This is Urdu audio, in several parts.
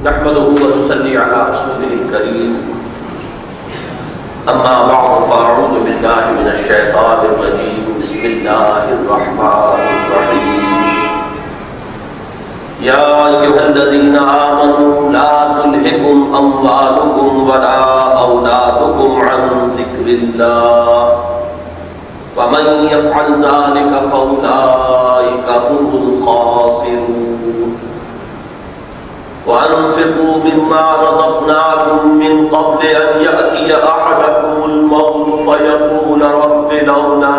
نحمده ونصلي على رسوله الكريم أما بعد فأعوذ بالله من الشيطان الرجيم بسم الله الرحمن الرحيم يا أيها الذين آمنوا لا تلهكم أموالكم ولا أولادكم عن ذكر الله ومن يفعل ذلك فأولئك هم الخاسرون وأنفقوا مما رزقناكم من قبل أن يأتي أحدكم الموت فيقول رب لولا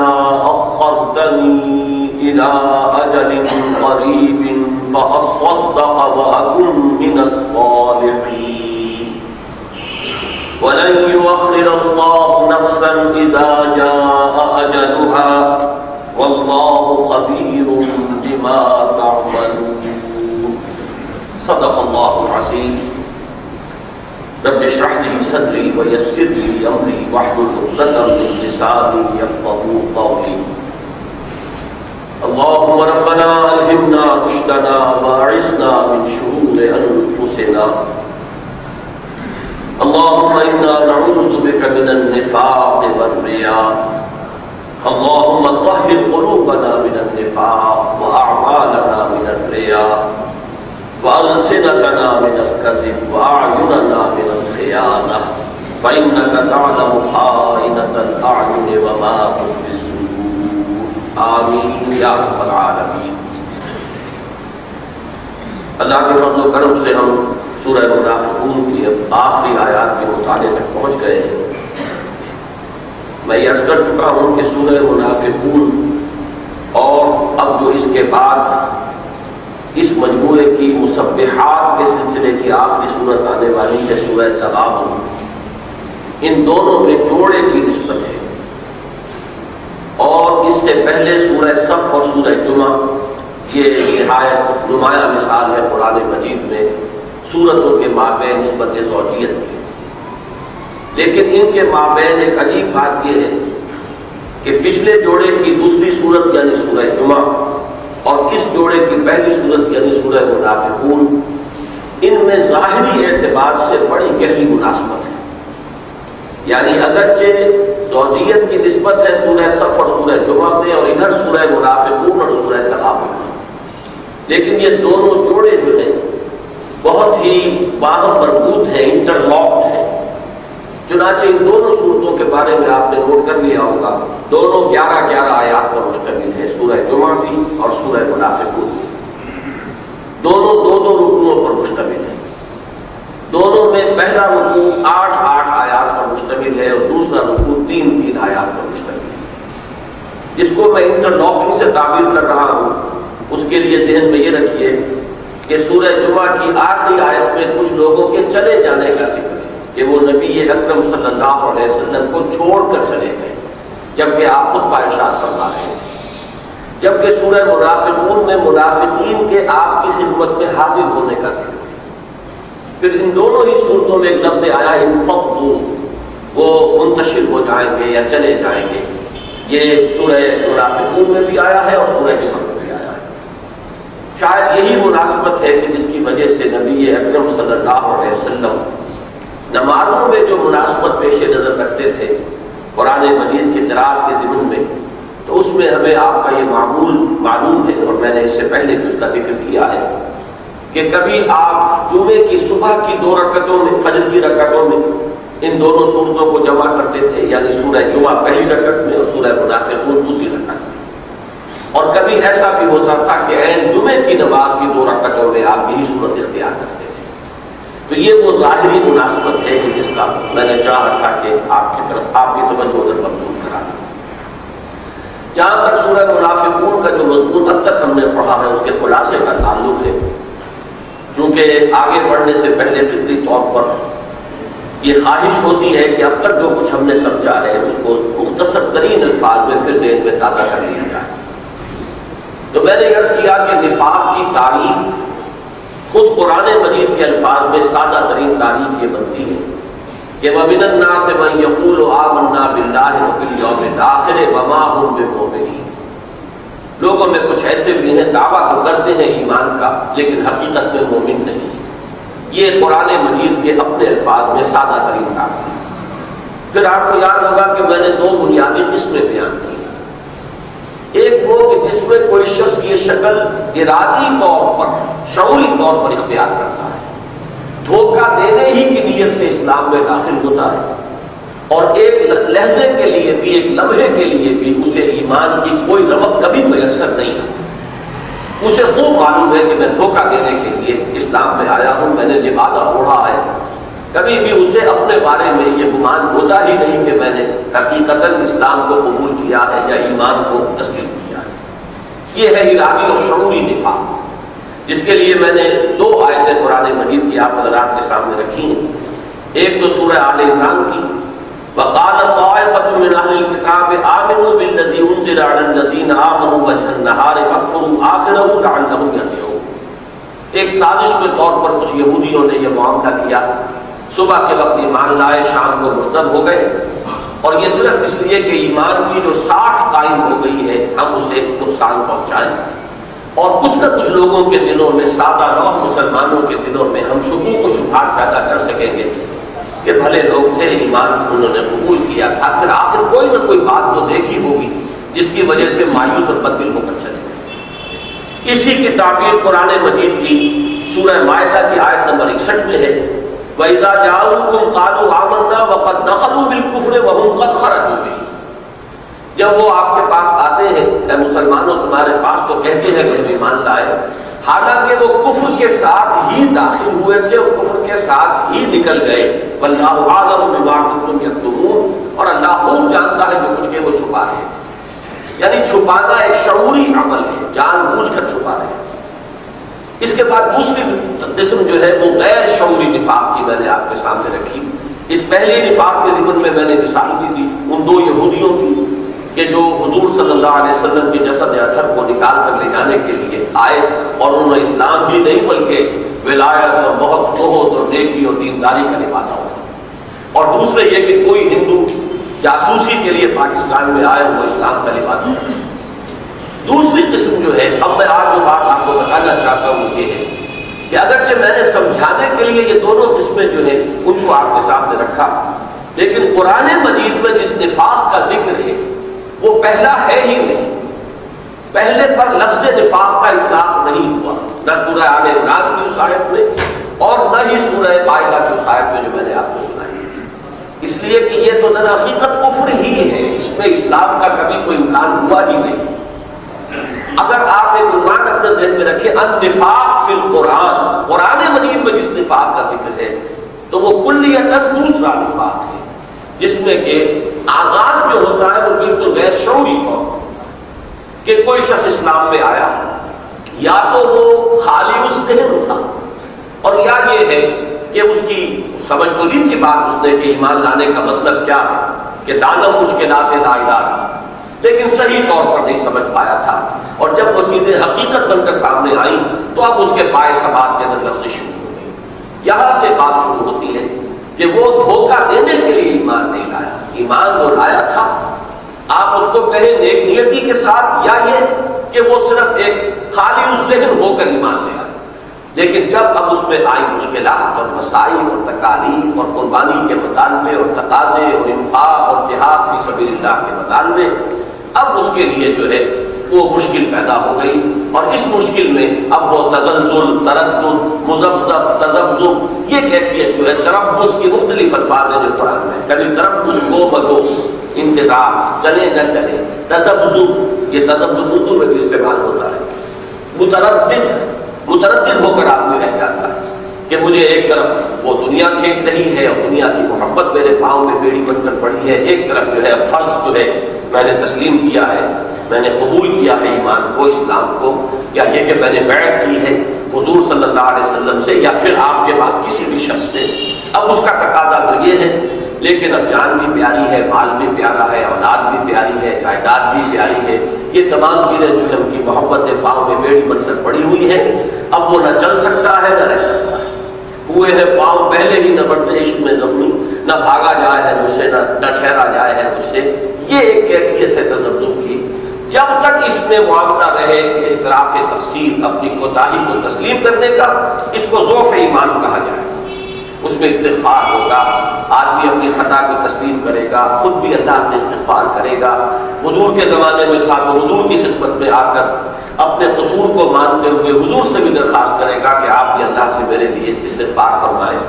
أخرتني إلى أجل قريب فأصدق وأكن من الصالحين ولن يؤخر الله نفسا إذا جاء أجلها والله خبير بما تعملون صدق الله العظيم رب اشرح لي صدري ويسر لي أمري واحلل عقدة من لساني يفقهوا قولي اللهم ربنا ألهمنا رشدنا وأعصمنا من شرور أنفسنا اللهم إنا نعوذ بك من النفاق والرياء اللهم طهر قلوبنا من النفاق وأعمالنا من الرياء وألسنتنا من الكذب وأعيننا من الخيانة فإنك تعلم خائنة الأعين وما تخفي الصدور آمين یا رب العالمین۔ اللہ کے فضل و کرم سے ہم سورہ منافقون کی آخری آیات کے مطالعے تک پہنچ گئے ہیں۔ میں یہ عرض کر چکا ہوں کہ سورہ منافقون اور اب جو اس کے بعد اس مجموعے کی مسبحات کے سلسلے کی آخری صورت آنے والی ہے سورہ تغابن، ان دونوں میں جوڑے کی نسبت ہے، اور اس سے پہلے سورہ صف اور سورہ جمعہ یہ نہایت نمایاں مثال ہے قرآن مجید میں سورتوں کے مابین نسبت زوجیت کی۔ لیکن ان کے مابین ایک عجیب بات یہ ہے کہ پچھلے جوڑے کی دوسری صورت یعنی سورہ جمعہ اور اس جوڑے کی پہلی صورت یعنی سورہ منافقون، ان میں ظاہری اعتبار سے بڑی گہری مناسبت ہے۔ یعنی اگرچہ زوجیت کی نسبت ہے سورہ صف اور سورہ جمعہ میں اور ادھر سورہ منافقون اور سورہ تغابن میں، لیکن یہ دونوں جوڑے جو ہیں بہت ہی باہم مربوط ہیں، انٹرلاکڈ ہیں۔ چنانچہ ان دونوں صورتوں کے بارے میں آپ نے نوٹ کر لیا ہوگا، دونوں 11 آیات پر مشتمل ہے، سورہ جمعہ بھی اور سورہ منافقون بھی، دونوں 2 رکوعوں پر مشتمل ہے۔ دونوں میں پہلا رکوع 8 آیات پر مشتمل ہے اور دوسرا رکوع 3 آیات پر مشتمل ہے۔ جس کو میں انٹرلاکنگ سے تعبیر کر رہا ہوں اس کے لیے ذہن میں یہ رکھیے کہ سورہ جمعہ کی آخری آیت میں کچھ لوگوں کے چلے جانے کا ذکر ہے کہ وہ نبی اکرم صلی اللہ علیہ وسلم کو چھوڑ کر چلے گئے، جبکہ آپ خطبہ ارشاد فرما رہے تھے۔ جبکہ سورہ منافقون میں منافقین کے آپ کی خدمت میں حاضر ہونے کا ذکر ہے۔ پھر ان دونوں ہی صورتوں میں ایک لفظ آیا انفضوا، وہ منتشر ہو جائیں گے یا چلے جائیں گے، یہ سورہ منافقون میں بھی آیا ہے اور سورہ جمعہ میں بھی آیا ہے۔ شاید یہی مناسبت ہے کہ جس کی وجہ سے نبی اکرم صلی اللہ علیہ وسلم نمازوں میں جو مناسبت پیش نظر رکھتے تھے قرآن مجید کی قراءت کے ضمن میں، تو اس میں ہمیں آپ کا یہ معمول معلوم ہے اور میں نے اس سے پہلے بھی اس کا ذکر کیا ہے کہ کبھی آپ جمعے کی صبح کی 2 رکعتوں میں، فجر کی رکعتوں میں ان دونوں صورتوں کو جمع کرتے تھے، یعنی سورہ جمعہ پہلی رکعت میں اور سورہ منافقون دوسری رکعت میں، اور کبھی ایسا بھی ہوتا تھا کہ عین جمعے کی نماز کی 2 رکعتوں میں آپ یہی صورت اختیار کرتے تھے۔ تو یہ وہ ظاہری مناسبت ہے کہ جس کا میں نے چاہا تھا کہ آپ کی طرف آپ کی توجہ ادھر مبذول کرا دوں۔ جہاں تک سورہ منافقون کا جو مضمون اب تک ہم نے پڑھا ہے اس کے خلاصے کا تعلق ہے، چونکہ آگے بڑھنے سے پہلے فطری طور پر یہ خواہش ہوتی ہے کہ اب تک جو کچھ ہم نے سمجھا ہے اس کو مختصر ترین الفاظ میں پھر ذہن میں تازہ کر لیا جائے۔ تو میں نے عرض کیا کہ نفاق کی تعریف خود قرآن مجید کے الفاظ میں سادہ ترین تعریف یہ بنتی ہے کہ وَمِنَ النَّاسِ مَن يَقُولُ آمَنَّا بِاللَّهِ وَبِالْيَوْمِ الْآخِرِ وَمَا هُمْ بِمُؤْمِنِينَ۔ لوگوں میں کچھ ایسے بھی ہیں دعویٰ تو کرتے ہیں ایمان کا لیکن حقیقت میں مومن نہیں، یہ قرآن مجید کے اپنے الفاظ میں سادہ ترین کام ہے۔ پھر آپ کو یاد ہوگا کہ میں نے دو بنیادی قسمیں بیان کی۔ ایک وہ کہ جس میں کوئی شخص یہ شکل ارادی طور پر، شعوری طور پر اختیار کرتا ہے، دھوکہ دینے ہی کی نیت سے اسلام میں داخل ہوتا ہے، اور ایک لحظے کے لیے بھی، ایک لمحے کے لیے بھی اسے ایمان کی کوئی رمق کبھی میسر نہیں ہے۔ اسے خوب معلوم ہے کہ میں دھوکہ دینے کے لیے اسلام میں آیا ہوں، میں نے لبادہ اوڑھا ہے۔ کبھی بھی اسے اپنے بارے میں یہ گمان ہوتا ہی نہیں کہ میں نے حقیقتاً اسلام کو قبول کیا ہے یا ایمان کو تسلیم کیا ہے۔ یہ ہے ارادی اور شعوری نفاق، جس کے لیے میں نے دو آیتیں قرآن مجید کی آپ حضرات کے سامنے رکھی ہیں۔ ایک تو سورہ آل عمران کی، وَقَالَ طَائِفَةٌ مِّنْ أَهْلِ الْكِتَابِ آمِنُوا بِالَّذِي أُنزِلَ عَلَى الَّذِينَ آمَنُوا وَجْهَ النَّهَارِ وَاكْفُرُوا آخِرَهُ لَعَلَّهُمْ يَرْجِعُونَ۔ ایک سازش کے طور پر کچھ یہودیوں نے یہ معاملہ کیا، صبح کے وقت ایمان لائے، شام کو مرتد ہو گئے، اور یہ صرف اس لیے کہ ایمان کی جو ساکھ قائم ہو گئی ہے ہم اسے نقصان پہنچائیں، اور کچھ نہ کچھ لوگوں کے دلوں میں، سادہ لوگ مسلمانوں کے دلوں میں ہم شکوک و شبہات پیدا کر سکیں گے کہ بھلے لوگ تھے، ایمان انہوں نے قبول کیا تھا، پھر آخر کوئی نہ کوئی بات تو دیکھی ہوگی جس کی وجہ سے مایوس اور بددل ہو کر چلے گئے۔ اسی کی تعبیر قرآن مجید کی سورہ مائدہ کی آیت نمبر 61 میں ہے، وَإِذَا جَاءُوكُمْ قَالُوا آمَنَّا وَقَدْ دَخَلُوا بِالْكُفْرِ وَهُمْ قَدْ خَرَجُوا بِهِ۔ جب وہ آپ کے پاس آتے ہیں، اے مسلمانوں تمہارے پاس، تو کہتے ہیں کہ ہم ایمان لائے، حالانکہ وہ کفر کے ساتھ ہی داخل ہوئے تھے اور کفر کے ساتھ ہی نکل گئے۔ وَاللَّهُ أَعْلَمُ بِمَا كُنتُمْ يَكْتُمُونَ، اور اللہ خوب جانتا ہے جو کچھ کہ وہ چھپا رہے ہیں۔ یعنی چھپانا ایک شعوری عمل ہے، جان بوجھ کر چھپا رہے ہیں۔ اس کے بعد دوسری قسم جو ہے وہ غیر شعوری نفاق کی میں نے آپ کے سامنے رکھی۔ اس پہلی نفاق کے ضمن میں میں نے مثال دی تھی ان دو یہودیوں کی کہ جو حضور صلی اللہ علیہ وسلم کے جسد اطہر کو نکال کر لے جانے کے لیے آئے، اور انہوں نے اسلام بھی نہیں بلکہ ولایت اور بہت زہد اور نیکی اور دینداری کا نبھانا ہوا۔ اور دوسرے یہ کہ کوئی ہندو جاسوسی کے لیے پاکستان میں آئے، وہ اسلام کا نبھانا ہوا۔ دوسری قسم جو ہے، اب میں آج جو بات آپ کو بتانا چاہتا ہوں وہ یہ ہے کہ اگرچہ میں نے سمجھانے کے لیے یہ دونوں قسمیں جو ہیں ان کو آپ کے سامنے رکھا، لیکن قرآن مجید میں جس نفاق کا ذکر ہے وہ پہلا ہے ہی نہیں۔ پہلے پر لفظ نفاق کا اطلاق نہیں ہوا، نہ سورہ آل عمران کی اس آیت میں اور نہ ہی سورہ مائدہ کی اس آیت میں جو میں نے آپ کو سنائی، اس لیے کہ یہ تو در حقیقت کفر ہی ہے، اس میں اسلام کا کبھی کوئی امکان ہوا ہی نہیں۔ اگر آپ ایک عنوان اپنے ذہن میں رکھیں، النفاق فی القرآن، قرآن مجید میں جس نفاق کا ذکر ہے تو وہ کلیتاً دوسرا نفاق ہے، جس میں کہ آغاز جو ہوتا ہے وہ بالکل غیر شعوری طور کہ کوئی شخص اسلام میں آیا، یا تو وہ خالی اس ذہن تھا، اور یا یہ ہے کہ اس کی سمجھ تو لی تھی بات اس نے کہ ایمان لانے کا مطلب کیا ہے، کہ دانم مشکلات لا الہ، لیکن صحیح طور پر نہیں سمجھ پایا تھا، اور جب وہ چیزیں حقیقت بن کر سامنے آئیں تو اب اس کے پائے سبات کے اندر لفظ شروع ہو گئی۔ یہاں سے بات شروع ہوتی ہے کہ وہ دھوکہ دینے کے لیے ایمان نہیں لایا، ایمان وہ لایا تھا، آپ اس کو کہیں نیک نیتی کے ساتھ، یا یہ کہ وہ صرف ایک خالی اس ذہن ہو کر ایمان لے آیا، لیکن جب اب اس میں آئی مشکلات اور مسائل اور تکالیف اور قربانی کے مطالبے اور تقاضے اور انفاق اور جہاد فی سبیل اللہ کے مطالبے، اب اس کے لیے جو ہے وہ مشکل پیدا ہو گئی، اور اس مشکل میں اب وہ تزلزل، تردد، مذبذب، تذبذب، یہ کیفیت جو ہے تربص کی مختلف الفاظ ہیں جو قرآن میں، کبھی تربص گو مگو، انتظار، چلے نہ چلے، تذبذب، یہ تذبذب اردو میں بھی استعمال ہوتا ہے، متردد ہو کر آدمی رہ جاتا ہے کہ مجھے ایک طرف وہ دنیا کھینچ رہی ہے اور دنیا کی محبت میرے پاؤں میں بیڑی بن کر پڑی ہے، ایک طرف جو ہے فرض جو ہے میں نے تسلیم کیا ہے، میں نے قبول کیا ہے ایمان کو، اسلام کو، یا یہ کہ میں نے بیعت کی ہے حضور صلی اللہ علیہ وسلم سے یا پھر آپ کے بعد کسی بھی شخص سے، اب اس کا تقاضا تو یہ ہے، لیکن اب جان بھی پیاری ہے، مال بھی پیارا ہے، اولاد بھی پیاری ہے، جائیداد بھی پیاری ہے، یہ تمام چیزیں جو ہے ان کی محبتیں پاؤں میں بیڑی بن کر پڑی ہوئی ہیں، اب وہ نہ چل سکتا ہے نہ رہ سکتا ہے، ہوئے ہیں پاؤں پہلے ہی نہ بڑھتے عشق میں زخمی، نہ بھاگا جائے ہے مجھ سے، نہ ٹھہرا جائے ہے مجھ سے، یہ ایک کیفیت ہے تذبذب کی، جب تک اس میں معاملہ رہے کہ اعتراف تقصیر، اپنی کوتاہی کو تسلیم کرنے کا، اس کو ضعف ایمان کہا جائے۔ اس میں استغفار ہوگا، آدمی اپنی خطا کو تسلیم کرے گا، خود بھی اللہ سے استغفار کرے گا۔ حضور کے زمانے میں تھا تو حضور کی خدمت میں آ کر اپنے قصور کو مانتے ہوئے حضور سے بھی درخواست کرے گا کہ آپ بھی اللہ سے میرے لیے استغفار فرمائیں۔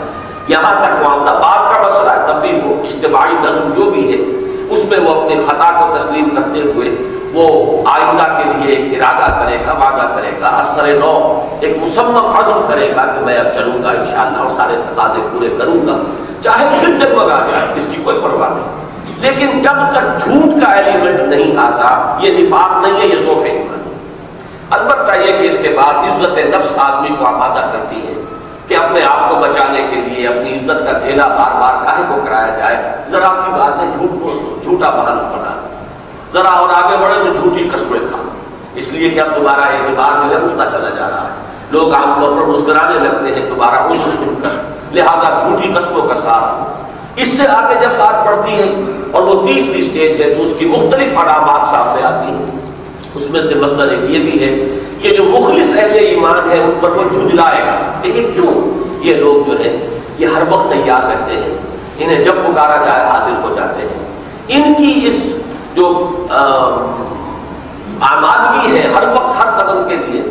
یہاں تک معاملہ بعد کا مسئلہ ہے، تب بھی وہ اجتماعی نظم جو بھی ہے اس میں وہ اپنی خطا کو تسلیم کرتے ہوئے وہ آئندہ کے لیے ایک ارادہ کرے گا، وعدہ کرے گا، اثر نو ایک مصمم عزم کرے گا کہ میں اب چلوں گا انشاءاللہ اور سارے تقاضے پورے کروں گا، چاہے مجھے ڈگمگا جائے، اس کی کوئی پرواہ نہیں۔ لیکن جب تک جھوٹ کا ایلیمنٹ نہیں آتا، یہ نفاق نہیں ہے، یہ ضعف ایمان۔ البتہ یہ کہ اس کے بعد عزت نفس آدمی کو آمادہ کرتی ہے کہ اپنے آپ کو بچانے کے لیے اپنی عزت کا ڈھیلا بار بار کاہے کو کرایا جائے، ذرا سی بات ہے جھوٹ کو جھوٹا بہانہ بنا، ذرا اور آگے بڑھے تو جھوٹی قسمیں کھا، اس لیے کہ اب تمہارا اعتبار جو ہے اٹھتا چلا جا رہا ہے، لوگ عام طور پر مسکرانے لگتے ہیں تمہارا عذر سن کر، لہذا جھوٹی قسموں کا سہارا۔ اس سے آگے جب بات بڑھتی ہے اور وہ تیسری سٹیج ہے تو اس کی مختلف علامات سامنے آتی ہیں۔ اس میں سے مثلاً ایک یہ بھی ہے کہ جو مخلص اہل ایمان ہے ان پر وہ جھنجلائے گا کہ یہ کیوں، یہ لوگ جو ہے یہ ہر وقت تیار رہتے ہیں، انہیں جب پکارا جائے حاضر ہو جاتے ہیں، ان کی اس جو آمادگی ہے ہر وقت ہر قدم کے لیے،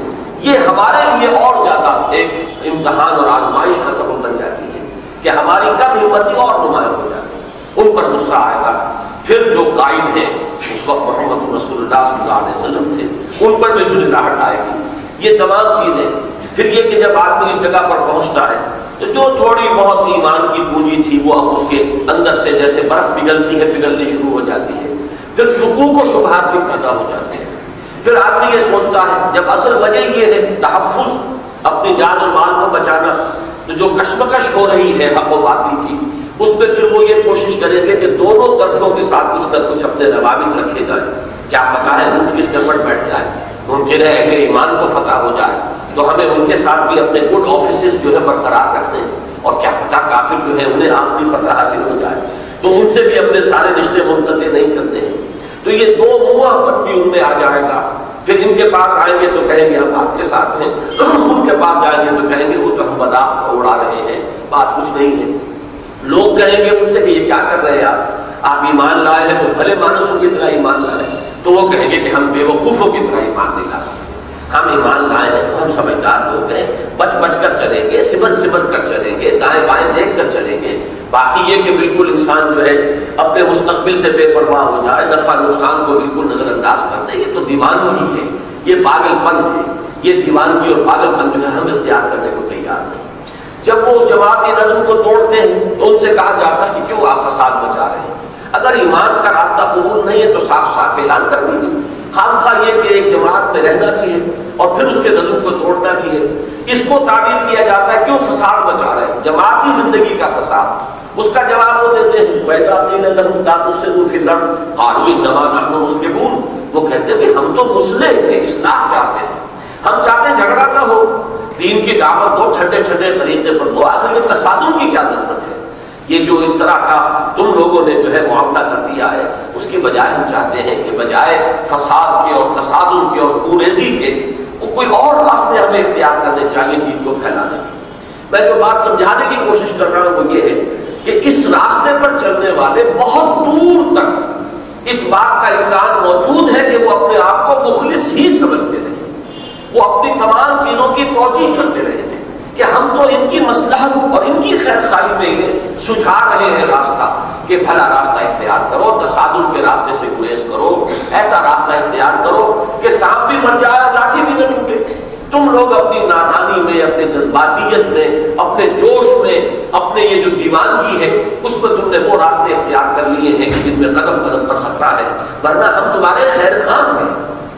یہ ہمارے لیے اور زیادہ ایک امتحان اور آزمائش کا سبب بن جاتی ہے کہ ہماری کم ہمتی اور نمایاں ہو جاتی ہے، ان پر غصہ آئے گا۔ پھر جو قائد ہیں اس وقت محمد رسول اللہ صلی اللہ علیہ وسلم تھے، ان پر بھی جھنجھلاہٹ آئے گی۔ یہ تمام چیزیں، پھر یہ کہ جب آدمی اس جگہ پر پہنچتا ہے تو جو تھوڑی بہت ایمان کی پونجی تھی وہ اب اس کے اندر سے جیسے برف پگھلتی ہے پگھلنی شروع ہو جاتی ہے، پھر شکوک و شبہات بھی پیدا ہو جاتے ہیں۔ پھر آدمی یہ سوچتا ہے، جب اصل وجہ یہ ہے تحفظ، اپنی جان اور مال کو بچانا، تو جو کشمکش ہو رہی ہے حق و باطل کی، اس پہ پھر وہ یہ کوشش کریں گے کہ دونوں طرفوں کے ساتھ کچھ اپنے روابط رکھے جائیں، کیا پتا ہے اونٹ کس کے پر بیٹھ جائے، ممکن ہے اہل ایمان کو فتح ہو جائے تو ہمیں ان کے ساتھ بھی اپنے گڈ آفیسز جو ہے برقرار رکھنے ہیں، اور کیا پتا کافر جو ہے انہیں آخری فتح حاصل ہو جائے تو ان سے بھی اپنے سارے رشتے منقطع نہیں کرتے ہیں۔ تو یہ دو منہ پت بھی ان میں آ جائے گا۔ پھر ان کے پاس آئیں گے تو کہیں گے ہم آپ کے ساتھ ہیں، ان کے پاس جائیں گے تو کہیں گے وہ تو ہم مذاق اڑا رہے ہیں، بات کچھ نہیں ہے۔ لوگ کہیں گے ان سے کہ یہ کیا کر رہے ہیں آپ ایمان لائے ہیں تو بھلے مانسوں کی طرح ایمان لائے، تو وہ کہیں گے کہ ہم بے وقوفوں کی طرح ایمان نہیں لا سکتے، ہم ایمان لائے ہیں تو ہم سمجھدار لوگ ہیں، بچ بچ کر چلیں گے، سمجھ سمجھ کر چلیں گے، دائیں بائیں دیکھ کر چلیں گے۔ باقی یہ کہ بالکل انسان جو ہے اپنے مستقبل سے بے پرواہ ہو جائے، نفع نقصان کو بالکل نظر انداز کر دے، یہ تو دیوانگی ہے، یہ پاگل پن ہے، یہ دیوانگی اور پاگل پن جو ہے ہم اختیار کرنے کو تیار نہیں۔ جب وہ اس جماعتی نظم کو توڑتے ہیں تو ان سے کہا جاتا ہے کہ کیوں آپ فساد مچا رہے ہیں، اگر ایمان کا راستہ قبول نہیں ہے تو صاف صاف اعلان کر دیجیے۔ خام خواہ یہ کہ ایک جماعت میں رہنا بھی ہے اور پھر اس کے نظم کو توڑنا بھی ہے، اس کو تعبیر کیا جاتا ہے کیوں فساد مچا رہے ہیں، جماعتی زندگی کا فساد۔ اس کا جواب وہ دیتے ہیں وَإِذَا قِيلَ لَهُمْ لَا تُفْسِدُوا فِي الْأَرْضِ قَالُوا إِنَّمَا نَحْنُ مُصْلِحُونَ، وہ کہتے ہیں ہم تو مصلح ہیں، اصلاح چاہتے ہیں، ہم چاہتے ہیں جھگڑا نہ ہو، دین کی دعوت دو ٹھنڈے ٹھنڈے طریقے پر دو، آخر یہ تصادم کی کیا ضرورت ہے؟ یہ جو اس طرح کا تم لوگوں نے جو ہے معاملہ کر دیا ہے، اس کی بجائے ہم چاہتے ہیں کہ بجائے فساد کے اور تصادم کے اور خوریزی کے وہ کوئی اور راستے ہمیں اختیار کرنے چاہیے دین کو پھیلانے کی۔ میں جو بات سمجھانے کی کوشش کر رہا ہوں وہ یہ ہے کہ اس راستے پر چلنے والے بہت دور تک اس بات کا امکان موجود ہے کہ وہ اپنے آپ کو مخلص ہی سمجھتے رہے، وہ اپنی تمام چیزوں کی توجیہ کرتے رہے ہیں کہ ہم تو ان کی مصلحت اور ان کی خیر خواہی میں انہیں سجھا رہے ہیں راستہ کہ بھلا راستہ اختیار کرو، تصادم کے راستے سے گریز کرو، ایسا راستہ اختیار کرو کہ سانپ بھی مر جائے اور لاٹھی بھی نہ ٹوٹے۔ تم لوگ اپنی نادانی میں، اپنے جذباتیت میں، اپنے جوش میں، اپنے یہ جو دیوانگی ہے اس میں تم نے وہ راستے اختیار کر لیے ہیں کہ جن میں قدم قدم پر خطرہ ہے، ورنہ ہم تمہارے خیر خواہ ہیں،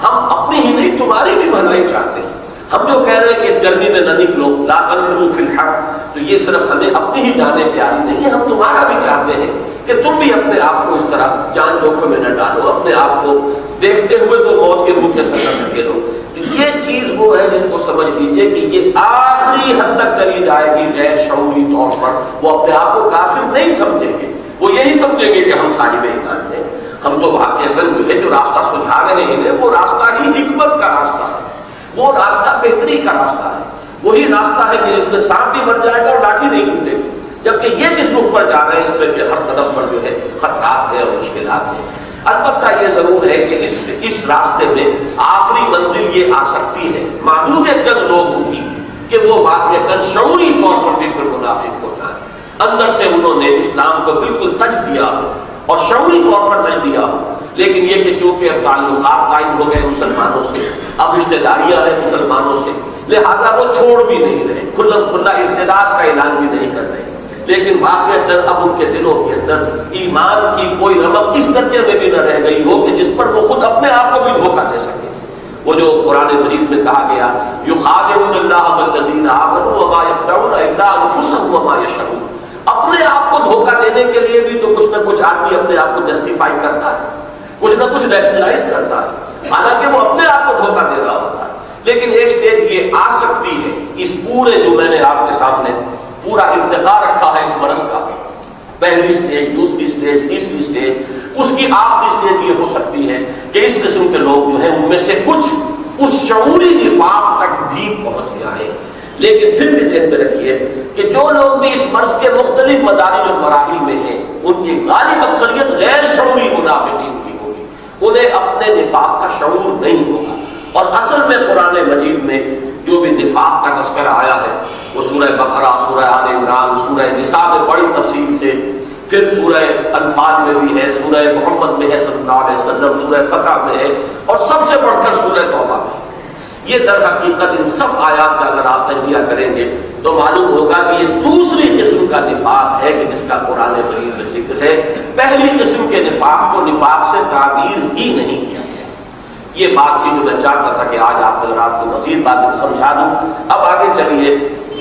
ہم اپنی ہی نہیں تمہاری بھی بھلائی چاہتے ہیں۔ ہم جو کہہ رہے ہیں کہ اس گرمی میں نہ نکلو، لا تنفروا فی الحر، تو یہ صرف ہمیں اپنی ہی جانیں پیاری نہیں ہے، ہم تمہارا بھی چاہتے ہیں کہ تم بھی اپنے آپ کو اس طرح جان جوکھم میں نہ ڈالو، اپنے آپ کو دیکھتے ہوئے تو موت کے منہ کے اندر نہ دھکیلو۔ یہ چیز وہ ہے جس کو سمجھ لیجیے کہ یہ آخری حد تک چلی جائے گی غیر شعوری طور پر، وہ اپنے آپ کو کافر نہیں سمجھیں گے، وہ یہی سمجھیں گے کہ ہم صاحب ایمان ہیں، ہم تو واقعتاً جو راستہ سجھا رہے ہیں وہ راستہ ہی حکمت کا راستہ ہے، وہ راستہ بہتری کا راستہ ہے، وہی راستہ ہے کہ جس میں سانپ بھی بن جائے گا اور لاٹھی نہیں ٹوٹے گی، جبکہ یہ جس رخ پر جا رہے ہیں اس میں کہ ہر قدم پر جو ہے خطرات ہیں اور مشکلات ہیں۔ البتہ یہ ضرور ہے کہ اس راستے میں آخری منزل یہ آ سکتی ہے، معدود چند لوگ ہوں گی کہ وہ واقعتاً شعوری طور پر بھی پھر منافق ہو جائیں، اندر سے انہوں نے اسلام کو بالکل تج دیا ہو اور شعوری طور پر تج دیا ہو، لیکن یہ کہ چونکہ اب تعلقات قائم ہو گئے مسلمانوں سے، اب رشتہ داریاں ہیں مسلمانوں سے، لہذا وہ چھوڑ بھی نہیں رہے، کھلم کھلا ارتداد کا اعلان بھی نہیں کر رہے، لیکن واقعتاً اب ان کے دلوں کے اندر ایمان کی کوئی رمق اس درجے میں بھی نہ رہ گئی ہو کہ جس پر وہ خود اپنے آپ کو بھی دھوکہ دے سکے۔ وہ جو قرآن مجید میں کہا گیا یخادعون اللہ والذین آمنوا وما یخدعون الا انفسهم وما یشعرون، اپنے آپ کو دھوکہ دینے کے لیے بھی تو کچھ نہ کچھ آدمی اپنے آپ کو جسٹیفائی کرتا ہے، کچھ نہ کچھ ریشنلائز کرتا ہے، حالانکہ وہ اپنے آپ کو دھوکہ دے رہا ہوتا ہے۔ لیکن ایک سٹیج یہ آ سکتی ہے، اس پورے جو میں نے آپ کے سامنے پورا ارتقا رکھا ہے اس مرض کا، پہلی سٹیج، دوسری سٹیج، تیسری سٹیج، اس کی آخری سٹیج یہ ہو سکتی ہے کہ اس قسم کے لوگ جو ہیں ان میں سے کچھ اس شعوری نفاق تک بھی پہنچ جائیں۔ لیکن پھر بھی ذہن میں رکھیے کہ جو لوگ بھی اس مرض کے مختلف مدارج اور مراحل میں ہیں ان کی غالب اکثریت غیر شعوری منافقین کی ہوگی، انہیں اپنے نفاق کا شعور نہیں ہوگا۔ اور اصل میں قرآن مجید میں جو بھی نفاق کا تذکرہ آیا ہے وہ سورہ بقرہ، سورہ آل عمران، سورہ نساء میں بڑی تفصیل سے، پھر سورہ انفال میں بھی ہے، سورہ محمد میں ہے صلی اللہ علیہ وسلم، سورہ فتح میں ہے، اور سب سے بڑھ کر سورہ توبہ میں ہے۔ یہ در حقیقت ان سب آیات کا اگر آپ تجزیہ کریں گے تو معلوم ہوگا کہ یہ دوسری قسم کا نفاق ہے کہ جس کا قرآن مجید میں ذکر ہے۔ پہلی قسم کے نفاق کو نفاق سے تعبیر ہی نہیں کیا گیا۔ یہ بات تھی جو میں چاہتا تھا کہ آج آپ حضرات کو مزید بات سمجھا دوں۔ اب آگے چلیے،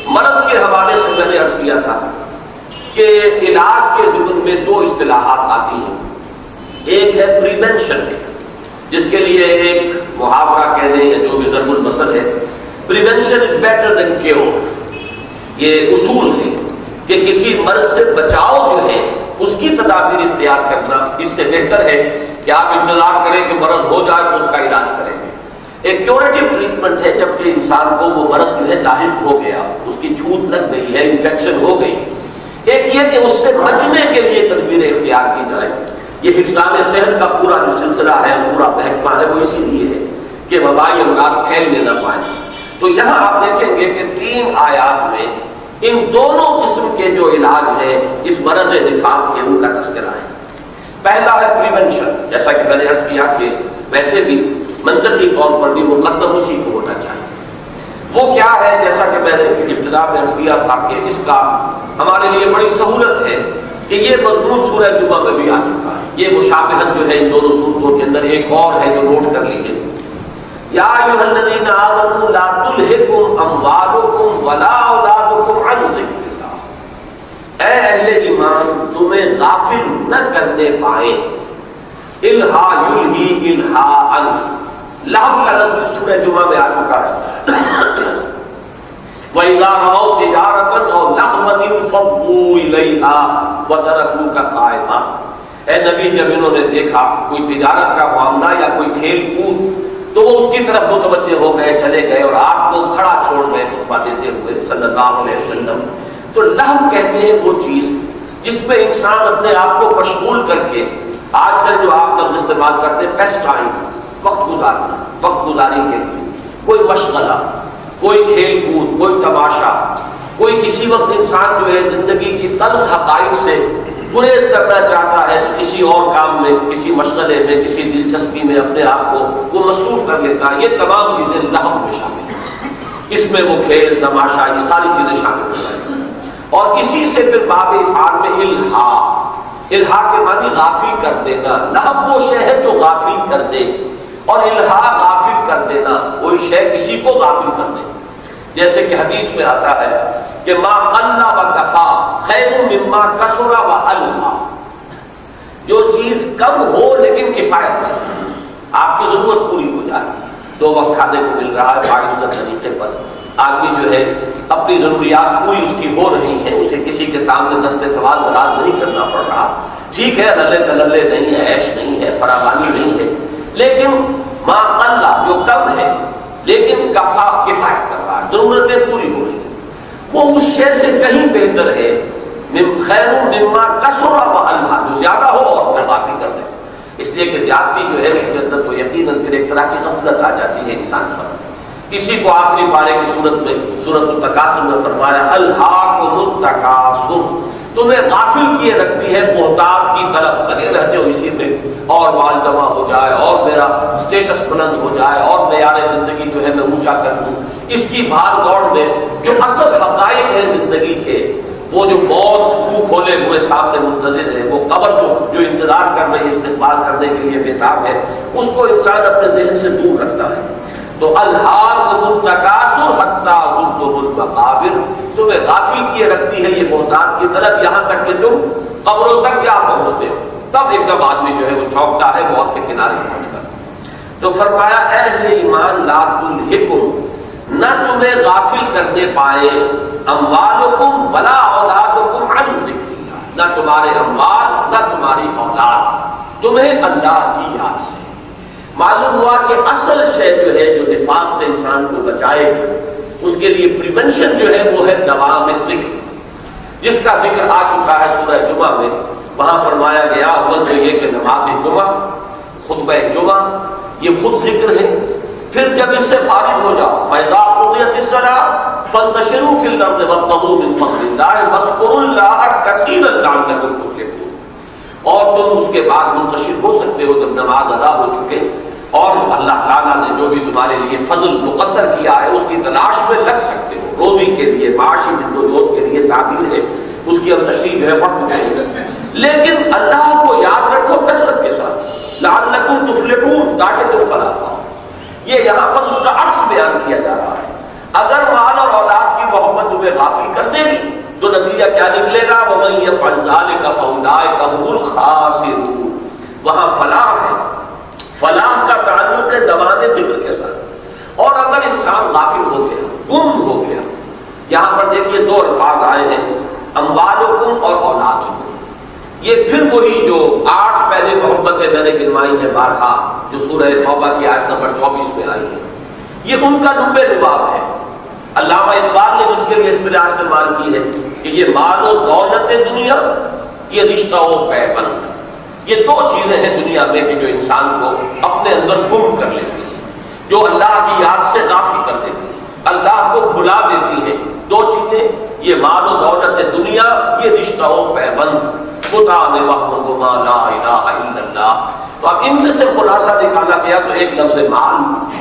مرض کے حوالے سے میں نے عرض کیا تھا کہ علاج کے ضمن میں دو اصطلاحات آتی ہیں، ایک ہے پریونشن، جس کے لیے ایک محاورہ کہہ دیں یا جو بھی ضرب المثل ہے، prevention is better than cure. یہ اصول ہے کہ کسی مرض سے بچاؤ جو ہے اس کی تدابیر اختیار کرنا اس سے بہتر ہے کہ آپ انتظار کریں کہ مرض ہو جائے تو اس کا علاج کریں۔ ایک کیوریٹو ٹریٹمنٹ ہے جبکہ انسان کو وہ مرض جو ہے لاحق ہو گیا، اس کی چھوت لگ گئی ہے، انفیکشن ہو گئی۔ ایک یہ کہ اس سے بچنے کے لیے تدبیریں اختیار کی جائیں۔ یہ حفظان صحت کا پورا جو سلسلہ ہے، پورا محکمہ ہے، وہ اسی لیے ہے کہ وبائی امراض پھیلنے نہ پائیں۔ تو یہاں آپ دیکھیں گے کہ 3 آیات میں ان دونوں قسم کے جو علاج ہیں اس مرض نفاق کے ان کا تذکرہ ہے۔ پہلا ہے پریونشن، جیسا کہ میں نے عرض کیا کہ ویسے بھی منطقی طور پر بھی مقدم اسی کو ہونا چاہیے۔ وہ کیا ہے؟ جیسا کہ میں نے ابتدا میں عرض کیا تھا کہ اس کا ہمارے لیے بڑی سہولت ہے کہ یہ مضمون سورہ جمعہ میں بھی آ چکا ہے۔ یہ مشابہت جو ہے ان دونوں صورتوں کے اندر ایک اور ہے جو نوٹ کر لیجیے۔ یا ایھا الذین آمنوا لا تلھکم اموالکم ولا اولادکم عن ذکر اللہ، اے اہل ایمان تمہیں غافل نہ کرنے پائے۔ الہا یلہی الہا ان، لہو کا لفظ سورہ جمعہ میں آ چکا ہے۔ وَإِذَا رَأَوْا تِجَارَةً أَوْ لَهْوًا انفَضُّوا إِلَيْهَا وَتَرَكُوكَ قَائِمًا، اے نبی جب انہوں نے دیکھا کوئی تجارت کا معاملہ یا کوئی کھیل کود تو وہ اس کی طرف متوجہ ہو گئے، چلے گئے اور آپ کو کھڑا چھوڑ گئے خطبہ دیتے ہوئے صلی اللہ علیہ وسلم۔ تو لہو کہتے ہیں وہ چیز جس میں انسان اپنے آپ کو مشغول کر کے، آج کل جو آپ لفظ استعمال کرتے ہیں پیس ٹائم، وقت گزارنا، وقت گزاری کے لیے کوئی مشغلہ، کوئی کھیل کود، کوئی تماشا، کوئی کسی وقت انسان جو ہے زندگی کی تلخ حقائق سے گریز کرنا چاہتا ہے تو کسی اور کام میں، کسی مشغلے میں، کسی دلچسپی میں اپنے آپ کو وہ مصروف کر لیتا ہے۔ یہ تمام چیزیں لہو میں شامل ہیں، اس میں وہ کھیل تماشا یہ ساری چیزیں شامل ہو جائیں۔ اور اسی سے پھر باب افعال میں الہا، الہا کے معنی غافل کر دینا۔ لہو وہ شے ہے جو غافل کر دے، اور الہا غافل کر دینا، کوئی شے کسی کو غافل کر دے۔ جیسے کہ حدیث میں آتا ہے کہ ما قل و کفا خیر مما کثر و الہا، جو چیز کم ہو لیکن کفایت کرے، آپ کی ضرورت پوری ہو جائے، 2 وقت کھانے کو مل رہا ہے باعزت طریقے پر، آدمی جو ہے اپنی ضروریات پوری اس کی ہو رہی ہے، اسے کسی کے سامنے دست سوال دراز نہیں کرنا پڑ رہا، ٹھیک ہے رلے تللے نہیں ہے، عیش نہیں ہے، فراوانی نہیں ہے، لیکن ما قل جو کم ہے لیکن کفایت کر رہا ہے، ضرورتیں پوری ہو رہی ہیں، وہ اس شے سے کہیں بہتر ہے خیر مما کثر وألہا، جو زیادہ ہو اور پھر معافی کر دے۔ اس لیے کہ زیادتی جو ہے اس کے اندر تو یقیناً پھر ایک طرح کی غفلت آ جاتی ہے انسان پر۔ اسی کو آخری پارے کی صورت میں سورۃ التکاثر میں فرمایا الہاکم التکاثر، تمہیں غافل کیے رکھتی ہے بہتات کی طلب، لگے رہتے ہو اسی میں، اور مال جمع ہو جائے اور میرا اسٹیٹس بلند ہو جائے اور معیار زندگی جو ہے میں اونچا کر دوں۔ اس کی بھاگ دوڑ میں جو اصل حقائق ہیں زندگی کے، وہ جو موت منہ کھولے ہوئے سامنے منتظر ہے، وہ قبر جو انتظار کر رہی ہے استقبال کرنے کے لیے بےتاب ہے، اس کو انسان اپنے ذہن سے دور رکھتا ہے۔ تو الہاکم التکاثر حتی زرتم المقابر، تمہیں غافل کیے رکھتی ہے یہ بہتات کی طلب، یہاں تک کہ تم قبروں تک کیا پہنچتے ہو، تب ایک دم آدمی جو ہے وہ چونکتا ہے موت کے کنارے پہنچ کر۔ تو فرمایا اے اہل ایمان لا تلہکم، نہ تمہیں غافل کرنے پائے اموالکم ولا اولادکم عن ذکر اللہ، نہ تمہارے اموال نہ تمہاری اولاد تمہیں اللہ کی یاد سے۔ معلوم ہوا کہ اصل شے جو ہے جو نفاق سے انسان کو بچائے گی، اس کے لیے پریونشن جو ہے وہ ہے دوام ذکر، جس کا ذکر آ چکا ہے سورہ جمعہ میں۔ وہاں فرمایا گیا اول تو یہ کہ نماز جمعہ، خطبہ جمعہ یہ خود ذکر ہے، پھر جب اس سے فارغ ہو جاؤ فَإِذَا قُضِيَتِ الصَّلَاةُ فَانتَشِرُوا فِي الْأَرْضِ وَابْتَغُوا مِن فَضْلِ اللَّهِ وَاذْكُرُوا اللَّهَ كَثِيرًا لَعَلَّكُمْ تُفْلِحُونَ، اور تم اس کے بعد منتشر ہو سکتے ہو جب نماز ادا ہو چکے، اور اللہ تعالیٰ نے جو بھی تمہارے لیے فضل مقدر کیا ہے اس کی تلاش میں لگ سکتے ہو، روزی کے لیے، معاشی جدوجہد کے لیے تعبیر ہے، اس کی اب تشریح جو ہے بڑھ چکے ہیں، لیکن اللہ کو یاد رکھو کثرت کے ساتھ، لعلکم تفلحون، تاکہ تم فلاح پاؤ۔ یہ یہاں پر اس کا عکس بیان کیا جا رہا ہے۔ اگر مال اور اولاد کی محبت تمہیں غافل کر دے گی تو نتیجہ کیا نکلے گا؟ وَمَن يَفْعَلْ ذَلِكَ فَأُولَٰئِكَ هُمُ الْخَاسِرُونَ، وہاں فلاح ہے، فلاح کا تعلق ہے دوام ذکر کے ساتھ۔ اور اگر انسان غافل ہو گیا، گم ہو گیا، یہاں پر دیکھیے دو الفاظ آئے ہیں اموالکم اور اولادکم، یہ پھر وہی جو 8 پہلے محبتیں میں نے گنوائی ہیں بارہا، جو سورہ توبہ کی آیت نمبر 24 میں آئی ہے، یہ ان کا لب لباب ہے۔ علامہ اقبال نے اس کے لیے اصطلاح استعمال کی ہے کہ یہ مال و دولت دنیا، یہ رشتہ و پیوند، یہ دو چیزیں ہیں دنیا میں کہ جو انسان کو اپنے اندر گم کر لیتی ہیں، جو اللہ کی یاد سے غافل کر دیتی ہیں، اللہ کو بھلا دیتی ہیں۔ دو چیزیں، یہ مال و دولت دنیا، یہ رشتہ و پیوند، خدا نے وحدہ لا الہ الا اللہ۔ تو اب ان میں سے خلاصہ نکالا گیا تو ایک لفظ مال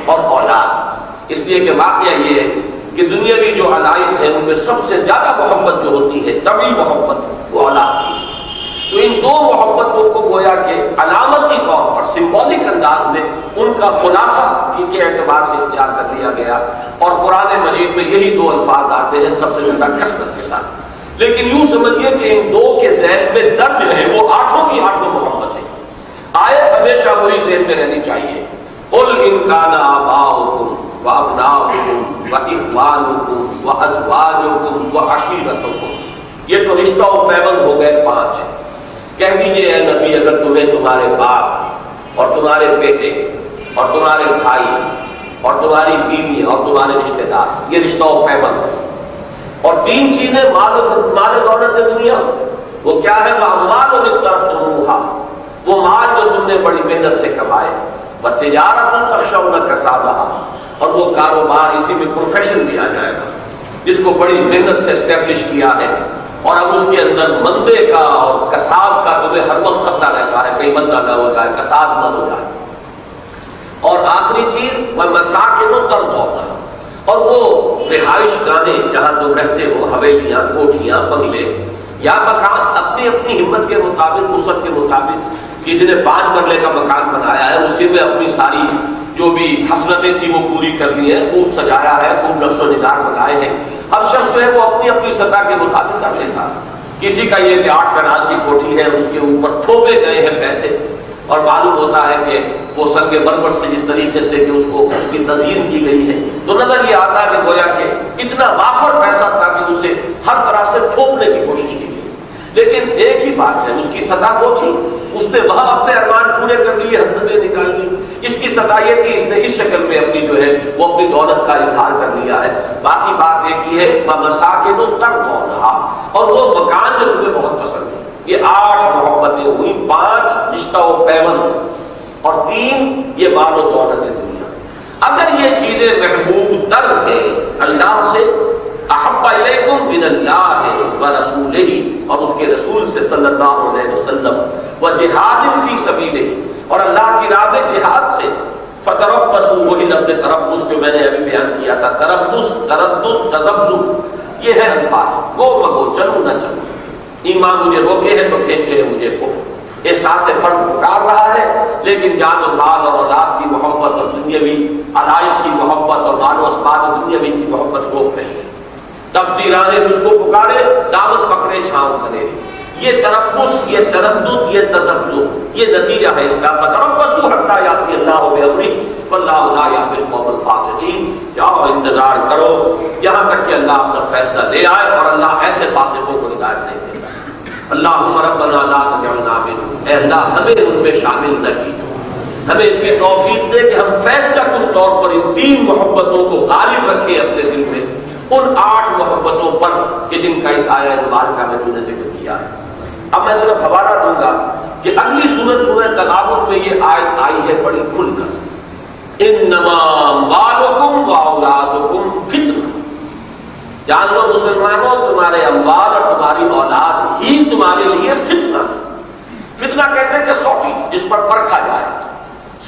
اور اولاد، اس لیے کہ واقعہ یہ ہے کہ دنیاوی جو علائق ہیں ان میں سب سے زیادہ محبت جو ہوتی ہے، طبعی محبت، وہ اولاد کی۔ تو ان دو محبتوں کو گویا کہ علامتی طور پر سمبولک انداز میں ان کا خلاصہ کے اعتبار سے اختیار کر لیا گیا، اور قرآن مجید میں یہی دو الفاذ آتے ہیں سب سے زیادہ کثرت کے ساتھ۔ لیکن یوں سمجھیے کہ ان دو کے ذہن میں درج ہے وہ 8 کی 8 محبتیں، آیت ہمیشہ وہی ذہن میں رہنی چاہیے۔ قل ان کان آباؤکم وابناؤکم واخوانکم وازواجکم وعشیرتکم، یہ تو رشتہ و پیوند ہو گئے 5۔ کہہ دیجئے اے نبی اگر تمہیں تمہارے باپ اور تمہارے بیٹے اور تمہارے بھائی اور تمہاری بیوی اور تمہارے رشتہ دار، یہ رشتہ و پیوند ہے، اور 3 چیزیں مال دولت دنیا، وہ کیا ہے؟ وہ اموال اقترفتموها، وہ مال جو تم نے بڑی محنت سے کمائے، وتجارت تخشون کسادها، اور وہ کاروبار، اسی میں پروفیشن بھی آ جائے گا، جس کو بڑی محنت سے اسٹیبلش کیا ہے، اور اب اس کے اندر مندے کا اور کساد کا تمہیں ہر وقت خطرہ رہتا ہے، کہیں مندہ نہ ہو جائے، کساد نہ ہو جائے۔ اور آخری چیز ومساکن ترضونها، اور وہ رہائش گاہیں جہاں تم رہتے ہو، حویلیاں، کوٹھیاں، بنگلے یا مکان، اپنی اپنی ہمت کے مطابق، وسعت کے مطابق، کسی نے 5 مرلے کا مکان بنایا ہے، اسی میں اپنی ساری جو بھی حسرتیں تھی وہ پوری کر لی ہے، خوب سجایا ہے، خوب نقش و نگار بنائے ہیں، ہر شخص جو ہے وہ اپنی اپنی سطح کے مطابق کر لیتا۔ کسی کا یہ کہ 8 کنال کی کوٹھی ہے، اس کے اوپر تھوپے گئے ہیں پیسے، اور معلوم ہوتا ہے کہ وہ سنگ مرمر سے جس طریقے سے کہ اس کو اس کی تزئین کی گئی ہے، تو نظر یہ آتا ہے کہ گویا کہ اتنا وافر پیسہ تھا کہ اسے ہر طرح سے تھوپنے کی کوشش کی گئی۔ لیکن ایک ہی بات ہے، اس کی سطح وہ تھی، اس نے وہاں اپنے ارمان پورے کر لیے، حسرتیں نکال لی۔ اس کی سطح یہ تھی، اس نے اس شکل میں اپنی جو ہے وہ اپنی دولت کا اظہار کر لیا ہے۔ باقی بات ایک ہی ہے، وَمَسَاكِنُ تَرْضَوْنَهَا، اور وہ مکان جو تمہیں بہت پسند ہے۔ یہ 8 محبتیں ہوئی، 5 رشتہ و پیوند اور 3 یہ مال و دولت دنیا۔ اگر یہ چیزیں محبوب تر ہیں اللہ سے، احب الیکم من اللہ ورسولہ، اور اس کے رسول سے صلی اللہ علیہ وسلم، وجہاد فی سبیلہ، اور اللہ کی راہ میں جہاد سے، فتربصوا، وہی لفظ تربص جو میں نے ابھی بیان کیا تھا، تربص، تردد، تذبذب، یہ ہے الفاظ، گو مگو، چلو نہ چلو، ایمان مجھے روکے ہے تو کھینچے ہے مجھے کفر۔ احساس فرد پکار رہا ہے، لیکن جان و مال اور اولاد کی محبت اور دنیاوی علائق کی محبت اور مال و اسباب اور دنیاوی کی محبت روک رہی ہے۔ تبتی راہیں مجھ کو پکارے، دامن پکڑے چھاؤں کرے، یہ تربص، یہ تردد، یہ تذبذب، یہ نتیجہ ہے اس کا۔ فتربصوا حتی یأتی اللہ بأمرہ واللہ لا یہدی القوم الفاسقین، جاؤ انتظار کرو یہاں تک کہ اللہ اپنا فیصلہ لے آئے، اور اللہ ایسے فاسقوں کو ہدایت نہیں دیتا۔ اللہم ربنا لا تجعلنا منہم، اے اللہ ہمیں ان میں شامل نہ کیجیے، ہمیں اس کی توفیق دے کہ ہم فیصلہ کن طور پر ان 3 محبتوں کو غالب رکھیں اپنے دل میں، ان 8 محبتوں پر کہ جن کا اس آیہ مبارکہ میں تو نے ذکر کیا ہے۔ اب میں صرف حوالہ دوں گا کہ اگلی سورت سورہ تغابن میں یہ آیت آئی ہے بڑی کھل کر، انما اموالکم واولادکم فتنہ، جان لو مسلمانوں تمہارے اموال اور تمہاری اولاد ہی تمہارے لیے فتنہ۔ فتنہ کہتے ہیں کہ سوٹی جس پر پرکھا جائے،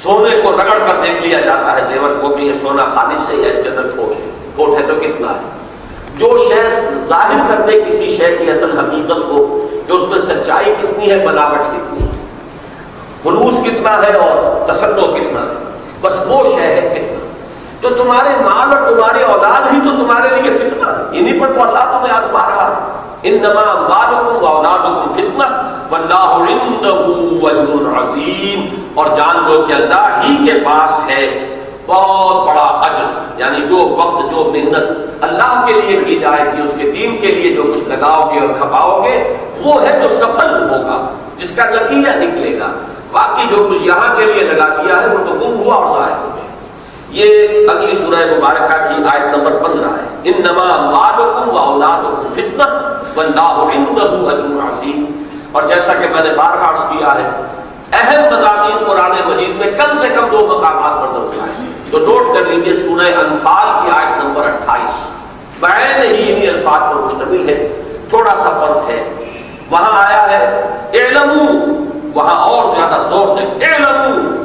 سونے کو رگڑ کر دیکھ لیا جاتا ہے زیور کو کہ یہ سونا خالص ہے یا اس کے اندر کھوٹ ہے تو کتنا ہے۔ جو شے ظاہر کر دے کسی شے کی اصل حقیقت کو کہ اس میں سچائی کتنی ہے، بناوٹ کتنی ہے، خلوص کتنا ہے اور تصنع کتنا ہے، بس وہ شے ہے فتنہ۔ تو تمہارے مال اور تمہاری اولاد ہی تو تمہارے لیے فتنہ ہے، انہی پر تو اللہ تمہیں آزما رہا ہے۔ انما اموالکم واولادکم فتنہ واللہ عندہ اجر عظیم، اور جان لو کہ اللہ ہی کے پاس ہے بہت بڑا اجر، یعنی جو وقت جو محنت اللہ کے لیے کی جائے گی، اس کے دین کے لیے جو کچھ لگاؤ گے اور کھپاؤ گے، وہ ہے جو سفل ہوگا، جس کا نتیجہ نکلے گا۔ باقی جو کچھ یہاں کے لیے لگا دیا ہے وہ تو گم ہوا اور ضائع ہو گیا۔ یہ اگلی سورہ مبارکہ کی آیت نمبر 15 ہے، انما اموالکم واولادکم فتنہ واللہ عندہ اجر عظیم۔ اور جیسا کہ میں نے بارہا عرض کیا ہے، اہم مضامین قرآن مجید میں کم سے کم 2 مقامات پر درج آئے ہیں، تو نوٹ کر لیجیے۔ سورہ انفال کی آیت نمبر 28 بعین ہی انہی الفاظ پر مشتمل ہے، تھوڑا سا فرق ہے، وہاں آیا ہے اعلموا، وہاں اور زیادہ زور دے، اعلموا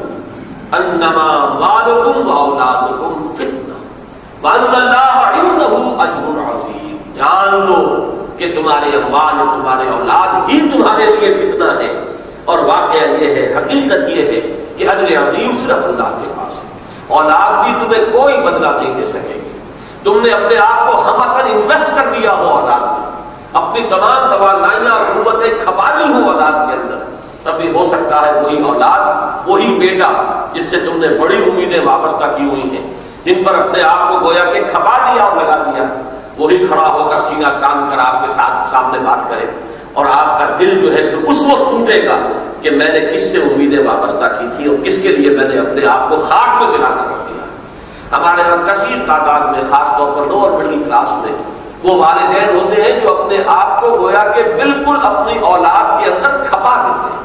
انما اموالکم واولادکم فتنہ وان اللہ عندہ اجر عظیم، جان لو کہ تمہارے اموال تمہارے اولاد ہی تمہارے لیے فتنہ ہے، اور واقعہ یہ ہے، حقیقت یہ ہے کہ اجر عظیم صرف اللہ کے پاس ہے۔ اولاد بھی تمہیں کوئی بدلہ نہیں دے سکے گی، تم نے اپنے آپ کو ہم انویسٹ کر دیا ہو اولاد میں، اپنی تمام توانائیاں اور قوتیں کھپا لی ہو اولاد کے اندر، تب بھی ہو سکتا ہے وہی اولاد، وہی بیٹا جس سے تم نے بڑی امیدیں وابستہ کی ہوئی ہیں، جن پر اپنے آپ کو گویا کہ کھپا دیا اور لگا دیا، وہی کھڑا ہو کر سینہ تان کر آپ کے سامنے بات کرے، اور آپ کا دل جو ہے پھر اس وقت ٹوٹے گا کہ میں نے کس سے امیدیں وابستہ کی تھی اور کس کے لیے میں نے اپنے آپ کو خاک پہ گرا کر رکھ دیا۔ ہمارے یہاں کثیر تعداد میں، خاص طور پر لوور مڈل کلاس میں، وہ والدین ہوتے ہیں جو اپنے آپ کو گویا کہ بالکل اپنی اولاد کے اندر کھپا دیتے ہیں،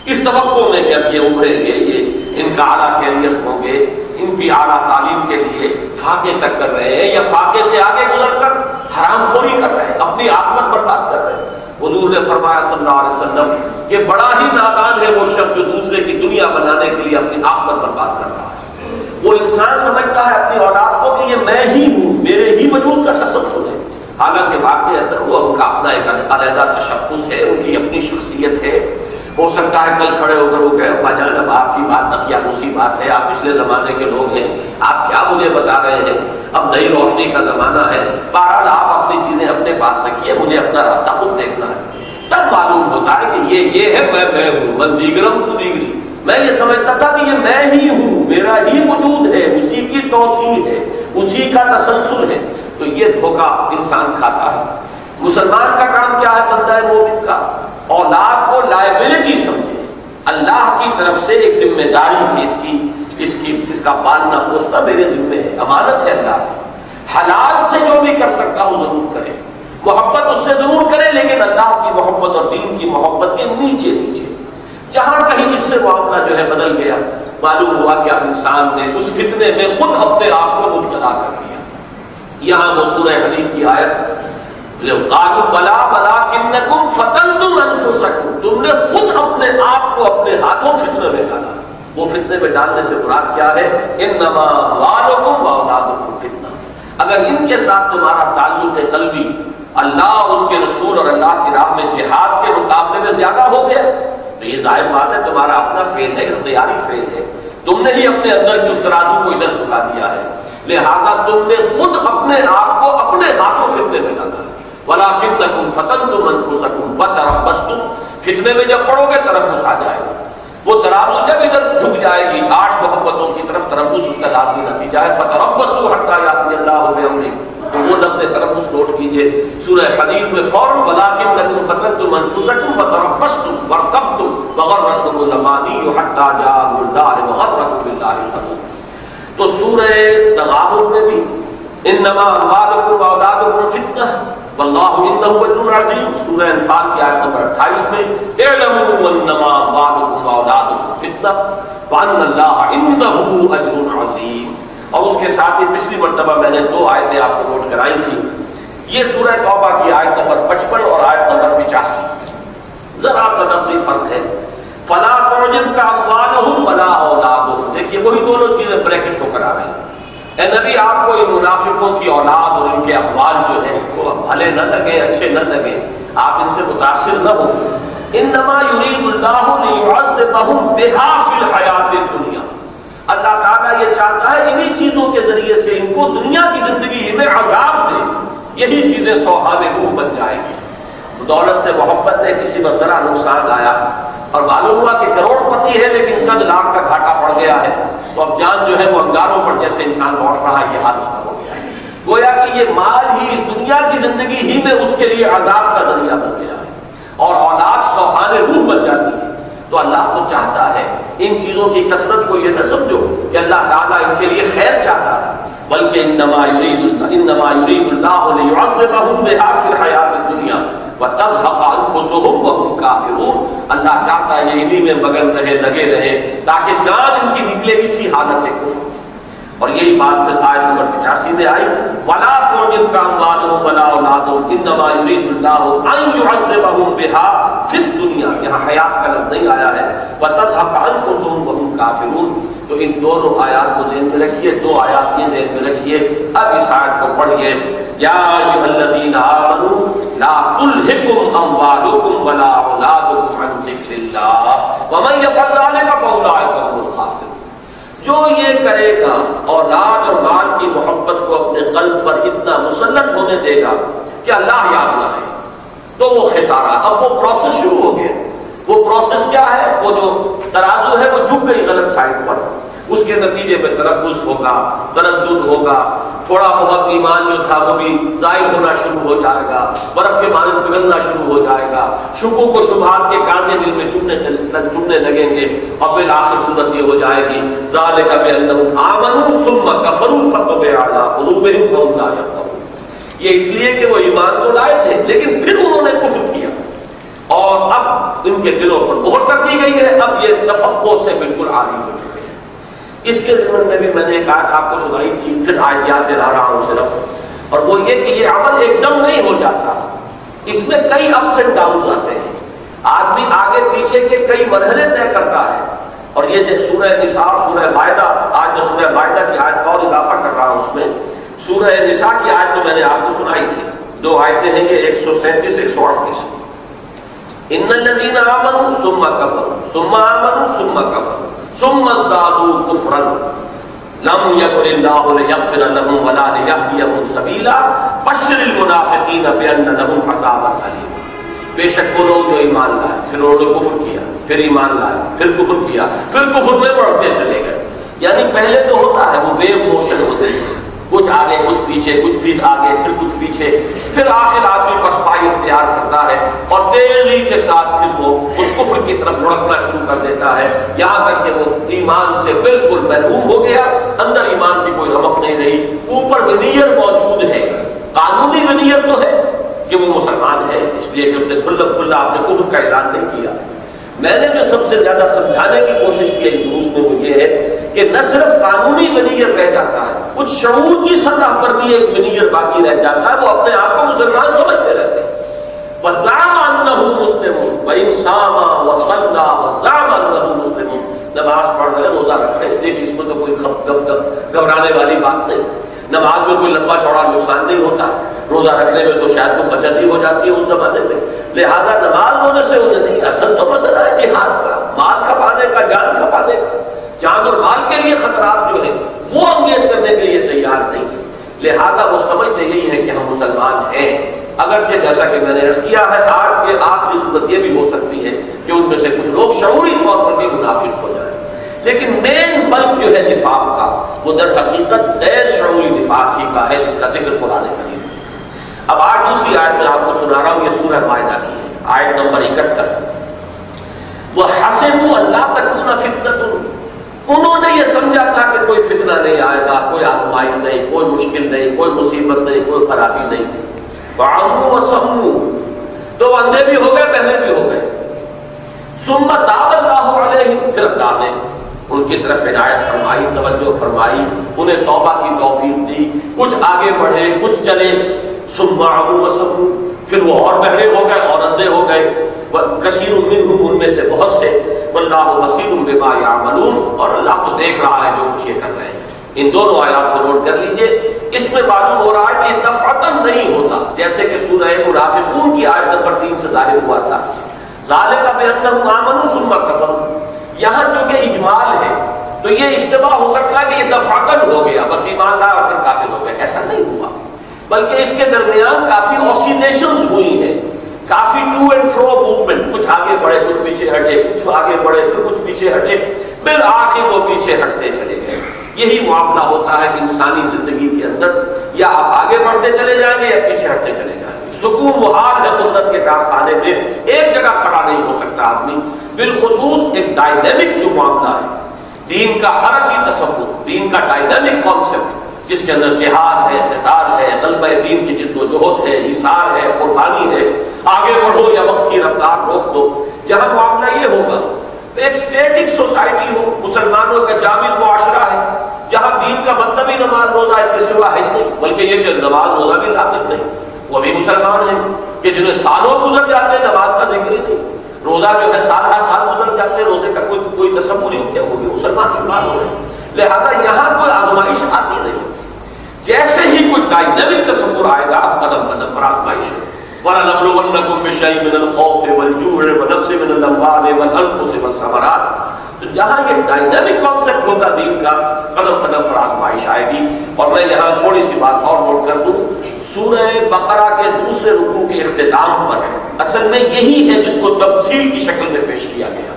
اس توقع میں کہ اب یہ ابھریں گے، یہ ان کا اعلیٰ کیریئر ہوں گے، ان کی اعلیٰ تعلیم کے لیے فاقے تک کر رہے ہیں یا فاقے سے آگے گزر کر حرام خوری کر رہے ہیں، اپنی آخرت برباد کر رہے ہیں۔ حضور نے فرمایا صلی اللہ علیہ وسلم کہ بڑا ہی نادان ہے وہ شخص جو دوسرے کی دنیا بنانے کے لیے اپنی آخرت برباد کر رہا ہے۔ وہ انسان سمجھتا ہے اپنی اولاد کو کہ یہ میں ہی ہوں، میرے ہی وجود کا تصور ہے، حالانکہ واقعی اندر وہ ان کا اپنا ایک علیحدہ تشخص ہے، ان کی اپنی شخصیت ہے۔ ہو سکتا ہے کل کھڑے ہو کر وہ کہے ابا جان اب آپ کی بات نقیانوسی بات ہے، آپ پچھلے زمانے کے لوگ ہیں، آپ کیا مجھے بتا رہے ہیں، اب نئی روشنی کا زمانہ ہے، بہرحال آپ اپنی چیزیں اپنے پاس رکھیے، مجھے اپنا راستہ خود دیکھنا ہے۔ تب معلوم ہوتا ہے کہ یہ ہے میں ہوں، من دیگرم تو دیگری، میں یہ سمجھتا تھا کہ یہ میں ہی ہوں، میرا ہی وجود ہے، اسی کی توسیع ہے، اسی کا تسلسل ہے۔ تو یہ دھوکہ انسان کھاتا ہے۔ مسلمان کا کام کیا ہے؟ بندہ مومن کا اولاد کو لائبلٹی سمجھے، اللہ کی طرف سے ایک ذمہ داری کہ اس کا پالنا پوسنا میرے ذمہ ہے، امانت ہے اللہ کی۔ حلال سے جو بھی کر سکتا ہوں ضرور کرے، محبت اس سے ضرور کرے، لیکن اللہ کی محبت اور دین کی محبت کے نیچے نیچے۔ جہاں کہیں اس سے معاملہ جو ہے بدل گیا، معلوم ہوا کہ اب انسان نے اس فتنے میں خود اپنے آپ کو مبتلا کر دیا۔ یہاں وہ سورہ حدید کی آیت، قالوا بلا ولکنکم فتنتم انفسکم، تم نے خود اپنے آپ کو اپنے ہاتھوں فتنے میں ڈالا۔ وہ فتنے میں ڈالنے سے مراد کیا ہے؟ انما اموالکم واولادکم فتنہ۔ اگر ان کے ساتھ تمہارا تعلق قلبی اللہ، اس کے رسول اور اللہ کی راہ میں جہاد کے مقابلے میں زیادہ ہو گیا تو یہ ظاہر بات ہے تمہارا اپنا فعل ہے، اختیاری فعل ہے، تم نے ہی اپنے اندر کی اس ترازو کو ادھر جھکا دیا ہے، لہذا تم نے خود اپنے آپ کو اپنے ہاتھوں فتنے میں ڈالا۔ وَلَٰكِنَّكُمْ فَتَنتُمْ أَنفُسَكُمْ وَتَرَبَّصْتُمْ، فتنے میں جب پڑو گے تربص آ جائے گا، وہ ترازو جب ادھر جھک جائے گی 8 محبتوں کی طرف، تربص اس کا لازمی نتیجہ ہے۔ فَتَرَبَّصُوا حَتَّىٰ يَأْتِيَ اللَّهُ بِأَمْرِهِ، تو وہ لفظ تربص نوٹ کیجئے سورہ حدید میں فوراً، وَلَٰكِنَّكُمْ فَتَنتُمْ أَنفُسَكُمْ وَتَرَبَّصْتُمْ وَارْتَبْتُمْ وَغَرَّتْكُمُ الْأَمَانِيُّ حَتَّىٰ جَاءَ اللَّهُ وَغَرَّكُم بِاللَّهِ الْغَرُورُ۔ تو سورہ تغابن میں بھی انما اموالکم واولادکم فتنہ واللہ عنہ اجر عظیم، سورہ انفال کی آیت نمبر 28 میں اعلموا انما اموالکم واولادکم فتنہ وان اللہ عنہ اجر عظیم۔ اور اس کے ساتھ ہی پچھلی مرتبہ میں نے 2 آیتیں آپ کو نوٹ کرائی تھی، یہ سورہ توبہ کی آیت نمبر 55 اور آیت نمبر 85، ذرا سا لفظی فرق ہے۔ فلا تعجبک اموالہم ولا اولادہم، دیکھیے وہی دونوں چیزیں بریکٹ ہو کر آ رہی ہیں۔ اے نبی آپ کو ان منافقوں کی اولاد اور ان کے اموال جو ہے وہ بھلے نہ لگے، اچھے نہ لگے، آپ ان سے متاثر نہ ہو۔ انما یرید اللہ لیعذبہم بہا فی الحیات الدنیا، اللہ تعالیٰ یہ چاہتا ہے انہی چیزوں کے ذریعے سے ان کو دنیا کی زندگی میں عذاب دے، یہی چیزیں سوہان روح بن جائیں گی۔ دولت سے محبت ہے، کسی وقت ذرا نقصان آیا اور معلوم ہوا کہ کروڑ پتی ہے لیکن چند لاکھ کا گھاٹا پڑ گیا ہے، تو اب جان جو ہے وہ انگاروں پر جیسے انسان لوٹ رہا ہے، یہ حال اس کا ہو گیا ہے۔ گویا کہ یہ مال ہی اس دنیا کی زندگی ہی میں اس کے لیے عذاب کا ذریعہ بن گیا ہے، اور اولاد سوہان روح بن جاتی ہے۔ تو اللہ تو چاہتا ہے ان چیزوں کی کثرت کو یہ نہ سمجھو کہ اللہ تعالیٰ ان کے لیے خیر چاہتا ہے، بلکہ انما یرید اللہ لیعذبہم بہا فی الحیات الدنیا وتزهق انفسهم وهم کافرون، اللہ چاہتا ہے یہ انہی میں مگن رہے، لگے رہے، تاکہ جان ان کی نکلے اسی حالت کفر۔ اور یہی بات پھر آیت نمبر 85 میں آئی، ولا تعجبک اموالہم ولا اولادہم انما یرید اللہ ان یعذبہم بہا فی الدنیا، یہاں حیات کا لفظ نہیں آیا ہے، وتزهق انفسهم وهم کافرون۔ تو ان دونوں آیات کو ذہن میں رکھیے، 2 آیات یہ ذہن میں رکھیے۔ اب اس آیت کو پڑھیے، یا ایھا الذین آمنوا لا تلہکم اموالکم ولا اولادکم عن ذکر اللہ ومن یفعل ذلک فاولئک هم الخاسرون۔ جو یہ کرے گا اولاد اور مال کی محبت کو اپنے قلب پر اتنا مسلط ہونے دے گا کہ اللہ یاد نہ رہے، تو وہ خسارہ۔ اب وہ پروسیس شروع ہو گیا۔ وہ پروسیس کیا ہے؟ وہ جو ترازو ہے وہ جھک گئی غلط سائڈ پر، اس کے نتیجے میں تربص ہوگا، تردد ہوگا، تھوڑا بہت ایمان جو تھا وہ بھی ظاہر ہونا شروع ہو جائے گا، برف کے مانند پگھلنا شروع ہو جائے گا، شکوک و شبہات کے کانٹے دل میں چبھنے لگیں گے، اور پھر آخر صورت یہ ہو جائے گی ذالک بانہم آمنوا ثم کفروا فطبع علی قلوبہم فہم لا یفقہون۔ یہ اس لیے کہ وہ ایمان تو لائے تھے لیکن پھر انہوں نے کفر کیا، اور اب ان کے دلوں پر مہر کر دی گئی ہے، اب یہ تفقہ سے بالکل عاری ہو چکے ہیں۔ اس کے ضمن میں بھی میں نے ایک آیت آپ کو سنائی تھی، پھر آیت یاد دلا رہا ہوں صرف، اور وہ یہ کہ یہ عمل ایک دم نہیں ہو جاتا، اس میں کئی اپس اینڈ ڈاؤنز آتے ہیں، آدمی آگے پیچھے کے کئی مرحلے طے کرتا ہے۔ اور یہ سورہ نساء، سورہ مائدہ، آج میں سورہ مائدہ کی آیت کا اور اضافہ کر رہا ہوں، اس میں سورہ نساء کی آیت تو میں نے آپ کو سنائی تھی، 2 آیتیں ہیں یہ 137 138۔ ان الذین آمنوا ثم کفروا ثم آمنوا ثم کفروا ثم ازدادوا کفرا لم یکن اللہ لیغفر لهم ولا لیہدیہم سبیلا بشر المنافقین بان لهم عذابا الیما۔ بے شک وہ لوگ جو ایمان لائے، پھر انہوں نے کفر کیا، پھر ایمان لائے، پھر کفر کیا، پھر کفر میں بڑھتے چلے گئے، یعنی پہلے تو ہوتا ہے وہ ویو موشن ہوتے ہیں، کچھ آگے کچھ پیچھے، کچھ پھر آگے پھر کچھ پیچھے، پھر آخر آدمی پسپائی اختیار کرتا ہے اور تیزی کے ساتھ پھر وہ اس کفر کی طرف لڑکنا شروع کر دیتا ہے، یہاں تک کہ وہ ایمان سے بالکل محروم ہو گیا، اندر ایمان کی کوئی رمق نہیں رہی، اوپر ونیئر موجود ہے، قانونی ونیئر تو ہے کہ وہ مسلمان ہے، اس لیے کہ اس نے کھلا اپنے کفر کا اعلان نہیں کیا۔ میں نے جو سب سے زیادہ سمجھانے کی کوشش کی ہے دروس میں وہ یہ ہے کہ نہ صرف قانونی ونیئر رہ جاتا ہے، کچھ شعور کی سطح پر بھی ایک ونیئر باقی رہ جاتا ہے، وہ اپنے آپ کو مسلمان سمجھتے رہتے ہیں۔ وَزَعَمَ أَنَّهُ مُسْلِمٌ وَإِنْ صَامَ وَصَلَّى وَزَعَمَ أَنَّهُ مُسْلِمٌ، نماز پڑھ رہے روزہ رکھ رہے، اس لیے کہ اس میں تو کوئی گھبرانے والی بات نہیں، نماز میں کوئی لمبا چوڑا نقصان نہیں ہوتا، روزہ رکھنے میں تو شاید کوئی بچت ہی ہو جاتی ہے اس زمانے میں، لہذا نماز ہونے سے انہیں نہیں، اصل تو مسئلہ ہے جہاد کا، مال کھپانے کا، جان کھپانے کا، جان اور مال کے لیے خطرات جو ہیں وہ انگیز کرنے کے لیے تیار نہیں ہے، لہذا وہ سمجھتے یہی ہے کہ ہم مسلمان ہیں، اگرچہ جیسا کہ میں نے عرض کیا ہے آج کے آخری صورت یہ بھی ہو سکتی ہے کہ ان میں سے کچھ لوگ شعوری طور پر بھی منافق ہو جائیں، لیکن مین بلک جو ہے نفاق کا وہ در حقیقت غیر شعوری نفاق ہی کا ہے، جس کا ذکر قرآن کریم۔ اب آج دوسری آیت میں آپ کو سنا رہا ہوں، یہ سورہ مائدہ کی ہے، آیت نمبر 71۔ وَحَسِبُوا أَلَّا تَكُونَ فِتْنَةٌ، انہوں نے یہ سمجھا تھا کہ کوئی فتنہ نہیں آئے گا، کوئی آزمائش نہیں، کوئی مشکل نہیں، کوئی مصیبت نہیں، کوئی خرابی نہیں، فَعَمُوا وَصَمُّوا، تو اندھے بھی ہو گئے، بہرے بھی ہو گئے، ثُمَّ تَابَ اللَّهُ عَلَيْهِمْ، پھر اللہ نے ان کی طرف عنایت فرمائی، توجہ فرمائی، انہیں توبہ کی توفیق دی، کچھ آگے بڑھے، کچھ چلے، ثُمَّ عَمُوا وَصَمُّوا، پھر وہ اور بہرے ہو گئے اور اندھے ہو گئے، کثیر منہم، ان میں سے بہت سے، واللہ بصیر بما یعملون، اور اللہ تو دیکھ رہا ہے جو کچھ یہ کر رہے ہیں۔ ان دونوں آیات کو نوٹ کر لیجئے، اس میں معلوم ہو رہا ہے کہ یہ دفعتاً نہیں ہوتا، جیسے کہ سورہ منافقون کی آیت نمبر 3 سے ظاہر ہوا تھا، ذالک بانہم آمنوا ثم کفروا، یہاں چونکہ اجمال ہے تو یہ اشتباہ ہو سکتا ہے کہ یہ دفعتاً ہو گیا، بس ایمان لایا اور پھر کافر ہو گئے، ایسا نہیں ہوا، بلکہ اس کے درمیان کافی اوسیلیشنز ہوئی ہیں، کافی ٹو اینڈ فرو موومنٹ، کچھ آگے بڑھے، کچھ پیچھے ہٹے، کچھ آگے بڑھے پھر کچھ پیچھے ہٹے، بالآخر وہ پیچھے ہٹتے چلے گئے۔ یہی معاملہ ہوتا ہے انسانی زندگی کے اندر، یا آپ آگے بڑھتے چلے جائیں گے یا پیچھے ہٹتے چلے جائیں گے۔ سکون محال ہے قدرت کے کارخانے میں، ایک جگہ کھڑا نہیں ہو سکتا آدمی، بالخصوص ایک ڈائنامک جو معاملہ ہے، دین کا حرکی تصور، دین کا ڈائنامک کانسیپٹ، جس کے اندر جہاد ہے، قتال ہے، غلبہ دین کی جد و جہد ہے، ایثار ہے، قربانی ہے، آگے بڑھو یا وقت کی رفتار روک دو، جہاں معاملہ یہ ہوگا ایک اسٹیٹک سوسائٹی ہو، مسلمانوں کا جامع معاشرہ ہے، جہاں دین کا مطلب ہی نماز روزہ اس کے سوا ہے نہیں، بلکہ یہ کہ نماز روزہ بھی ثابت نہیں، وہ بھی مسلمان ہیں کہ جنہیں سالوں گزر جاتے ہیں نماز کا ذکر ہی نہیں، روزہ جو ہے سال ہر سال گزر جاتے ہیں، روزے کا کوئی تصور ہی نہیں، وہ بھی مسلمان شمار ہو رہے ہیں، لہذا یہاں کوئی آزمائش آتی نہیں، جیسے ہی کوئی ڈائنامک تصور آئے گا قدم قدم پر آزمائش ہے۔ وَلَنَبْلُوَنَّكُمْ بِشَيْءٍ مِّنَ الْخَوْفِ وَالْجُوعِ وَنَقْصٍ مِّنَ الْأَمْوَالِ وَالْأَنفُسِ وَالثَّمَرَاتِ، تو جہاں یہ ڈائنامک کانسیپٹ ہوگا دین کا، قدم قدم پر آزمائش آئے گی۔ اور میں یہاں تھوڑی سی بات اور نوٹ کر دوں، سورہ بقرہ کے دوسرے رکوع کے اختتام پر اصل میں یہی ہے جس کو تفصیل کی شکل میں پیش کیا گیا،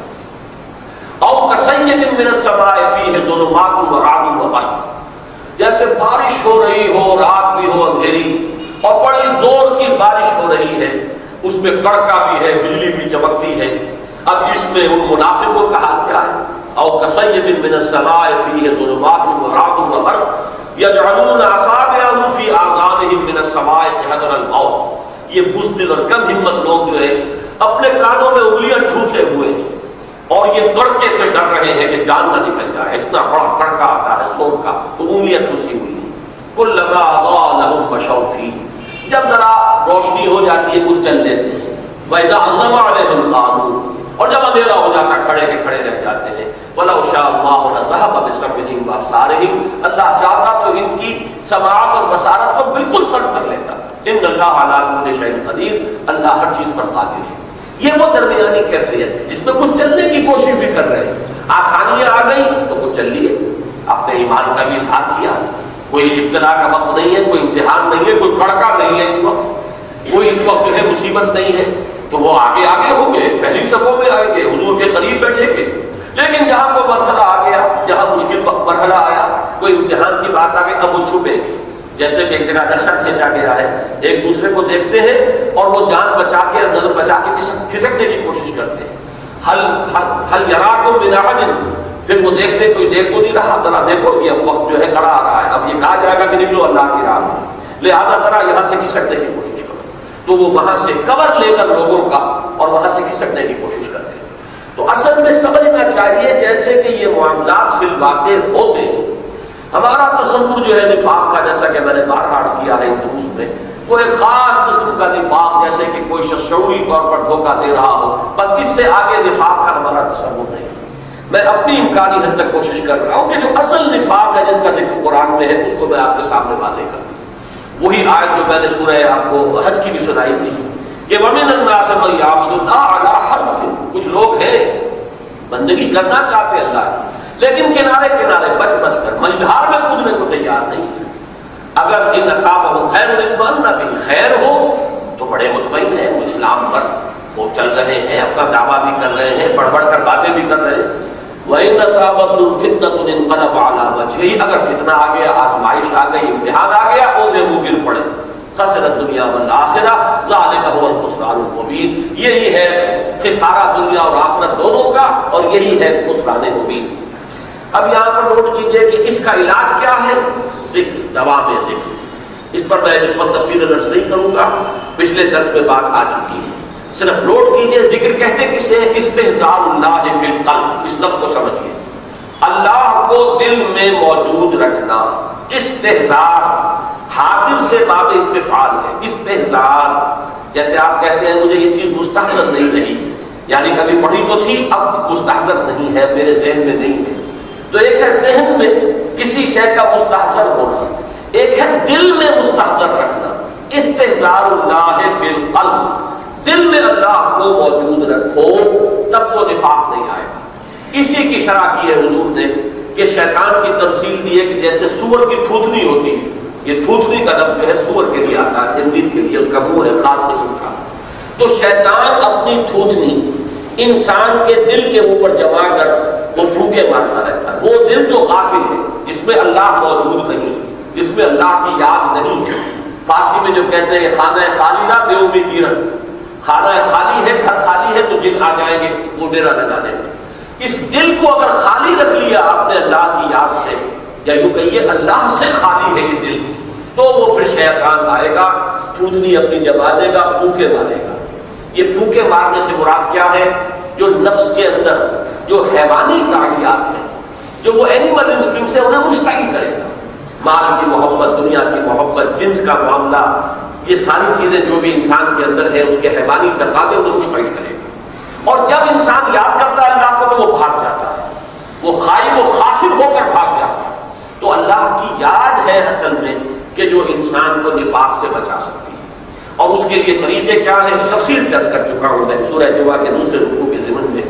اَوْ كَصَيِّبٍ مِّنَ السَّمَاءِ فِيهِ ظُلُمَاتٌ وَرَعْدٌ وَبَرْقٌ، جیسے بارش ہو رہی ہو، رات بھی ہو اندھیری، اور بڑی زور کی بارش ہو رہی ہے، اس میں کڑکا بھی ہے، بجلی بھی چمکتی ہے۔ اب اس میں ان منافقوں کا حال کیا ہے؟ او کصیب من السماء فیہ ظلمات ورعد وبرق یجعلون اصابعهم فی آذانهم من السماء حذر الموت، یہ بزدل اور کم ہمت لوگ جو ہے اپنے کانوں میں انگلیاں ٹھوسے ہوئے ہیں اور یہ کڑکے سے ڈر رہے ہیں کہ جان نہ نکل جائے، اتنا بڑا کڑکا آتا ہے زور کا، تو انگلیاں ٹھوسی ہوئی ہیں۔ کلما اضاء لهم مشوا فیہ، جب ذرا روشنی ہو جاتی ہے کچھ چل لیتے ہیں، وَإِذَا أَظْلَمَ عَلَيْهِمْ قَامُوا، اور جب اندھیرا ہو جاتا کھڑے کے کھڑے رہ جاتے ہیں۔ وَلَوْ شَاءَ اللَّهُ لَذَهَبَ بِسَمْعِهِمْ وَأَبْصَارِهِمْ، اللہ چاہتا تو ان کی سماعت اور بصارت کو بالکل سلب کر لیتا۔ إِنَّ اللَّهَ عَلَىٰ كُلِّ شَيْءٍ قَدِيرٌ، اللہ ہر چیز پر قادر ہے۔ یہ وہ درمیانی کیفیت ہے جس میں کچھ چلنے کی کوشش بھی کر رہے ہیں، آسانیاں آ گئی تو کچھ چل لیے، اپنے ایمان کا بھی اظہار کیا، کوئی ابتلا کا وقت نہیں ہے، کوئی امتحان نہیں ہے، کوئی کڑکا نہیں ہے، اس وقت کوئی اس وقت جو ہے مصیبت نہیں ہے، تو وہ آگے آگے ہوں گے، پہلی صفوں میں آئیں گے، حضور کے قریب بیٹھیں گے۔ لیکن جہاں کوئی مسئلہ آ گیا، جہاں مشکل مرحلہ آیا، کوئی امتحان کی بات آ گئی، اب وہ چھپے، جیسے کہ ایک جگہ نقشہ کھینچا گیا ہے، ایک دوسرے کو دیکھتے ہیں اور وہ جان بچا کے نظر بچا کے کھسکنے کی کوشش کرتے ہیں. حل یراکم من احد، پھر وہ دیکھتے کوئی دیکھ تو نہیں رہا، ذرا دیکھو یہ وقت جو ہے کڑا آ رہا ہے، اب یہ کہا جائے گا کہ نکلو اللہ کی راہ میں، لہذا ذرا یہاں سے کھسکنے کی کوشش کرو. تو وہ وہاں سے کور لے کر لوگوں کا اور وہاں سے کھسکنے کی کوشش کرتے ہیں. تو اصل میں سمجھنا چاہیے جیسے کہ یہ معاملات فی الواقع ہوتے ہیں. ہمارا تصور جو ہے نفاق کا، جیسا کہ میں نے بارہا عرض کیا ہے دروس میں، وہ ایک خاص قسم کا نفاق، جیسے کہ کوئی شخص شعوری طور پر دھوکہ دے رہا ہو، بس اس سے آگے نفاق کا ہمارا تصور نہیں. میں اپنی امکانی حد تک کوشش کر رہا ہوں کہ جو اصل نفاق ہے جس کا ذکر قرآن میں ہے اس کو میں آپ کے سامنے واضح کروں. وہی آیت جو میں نے سورہ آپ کو حج کی بھی سنائی تھی کہ وَمِنَ النَّاسِ مَن يَعْبُدُ اللَّهَ عَلَىٰ حَرْفٍ، کچھ لوگ ہیں بندگی کرنا چاہتے ہیں اللہ کی، لیکن کنارے کنارے بچ بچ کر مجدھار میں کودنے کو تیار نہیں. اگر ان اصابہ خیر اطمئن بہ، خیر ہو تو بڑے مطمئن ہیں، وہ اسلام پر خوب چل رہے ہیں، اپنا دعویٰ بھی کر رہے ہیں، بڑھ بڑھ کر باتیں بھی کر رہے ہیں. وَإِنْ أَصَابَتْهُمْ فِتْنَةٌ انقلبوا عَلَىٰ وَجْهِهِ، اگر فتنہ آ گیا، آزمائش آ گئی، امتحان آ گیا، اوزے منہ گر پڑے. خسر الدنیا والآخرہ ذَلِكَ هُوَ الْخُسْرَانُ الْمُبِينُ، یہی ہے خسارہ دنیا اور آخرت دونوں کا، اور یہی ہے خسران مبین. اب یہاں پر نوٹ کیجئے کہ اس کا علاج کیا ہے؟ ذکر، دوا میں ذکر. اس پر میں اس وقت تفصیل درس نہیں کروں گا، پچھلے درس میں بات آ چکی ہے. صرف نوٹ کیجئے ذکر کہتے کسے؟ استحضار اللہ فی القلب. اس لفظ کو سمجھیے، اللہ کو دل میں موجود رکھنا. استحضار حاضر سے باب استفعال ہے. استحضار جیسے آپ کہتے ہیں مجھے یہ چیز مستحضر نہیں رہی، یعنی کبھی پڑھی تو تھی اب مستحضر نہیں ہے، میرے ذہن میں نہیں ہے. تو ایک ہے ذہن میں کسی شے کا مستحضر ہونا، ایک ہے دل میں مستحضر رکھنا. استحضار اللہ فی القلب، دل میں اللہ کو موجود رکھو تب تو نفاق نہیں آئے گا. اسی کی شرح کی ہے حضور نے کہ شیطان کی تمثیل دی ہے کہ جیسے سور کی تھوتنی ہوتی ہے. یہ تھوتنی کا لفظ جو ہے سور کے لیے آتا ہے، خنزیر کے لیے، اس کا منہ ہے خاص قسم کا. تو شیطان اپنی تھوتنی انسان کے دل کے اوپر جما کر وہ پھونکے مارتا رہتا ہے. وہ دل جو غافل ہے، جس میں اللہ موجود نہیں، جس میں اللہ کی یاد نہیں ہے. فارسی میں جو کہتے ہیں خانہ خالی نہ بے امیدیرت، خانہ خالی ہے، گھر خالی ہے تو جن آ جائیں گے وہ ڈیرا لگا دیں گے. اس دل کو اگر خالی رکھ لیا آپ نے اللہ کی یاد سے، یا یوں کہیے اللہ سے خالی ہے یہ دل، تو وہ پھر شیطان آئے گا، تھوتنی اپنی جما دے گا، پھونکے مارے گا. یہ پھونکے مارنے سے مراد کیا ہے؟ جو نفس کے اندر جو حیوانی تعلیات ہیں، جو وہ اینیمل انسٹنکٹ سے انہیں مشتعل کرے گا. مال کی محبت، دنیا کی محبت، جنس کا معاملہ، یہ ساری چیزیں جو بھی انسان کے اندر ہے اس کے حیوانی تقاضے انہیں مشتعل کرے گا. اور جب انسان یاد کرتا ہے اللہ کو تو وہ بھاگ جاتا ہے، وہ خائب و خاسر ہو کر بھاگ جاتا ہے. تو اللہ کی یاد ہے اصل میں کہ جو انسان کو نفاق سے بچا سکتی ہے. اور اس کے لیے طریقے کیا ہیں؟ تفصیل سے عرض کر چکا ہوں میں سورہ جمعہ کے دوسرے رکوع کے ضمن میں.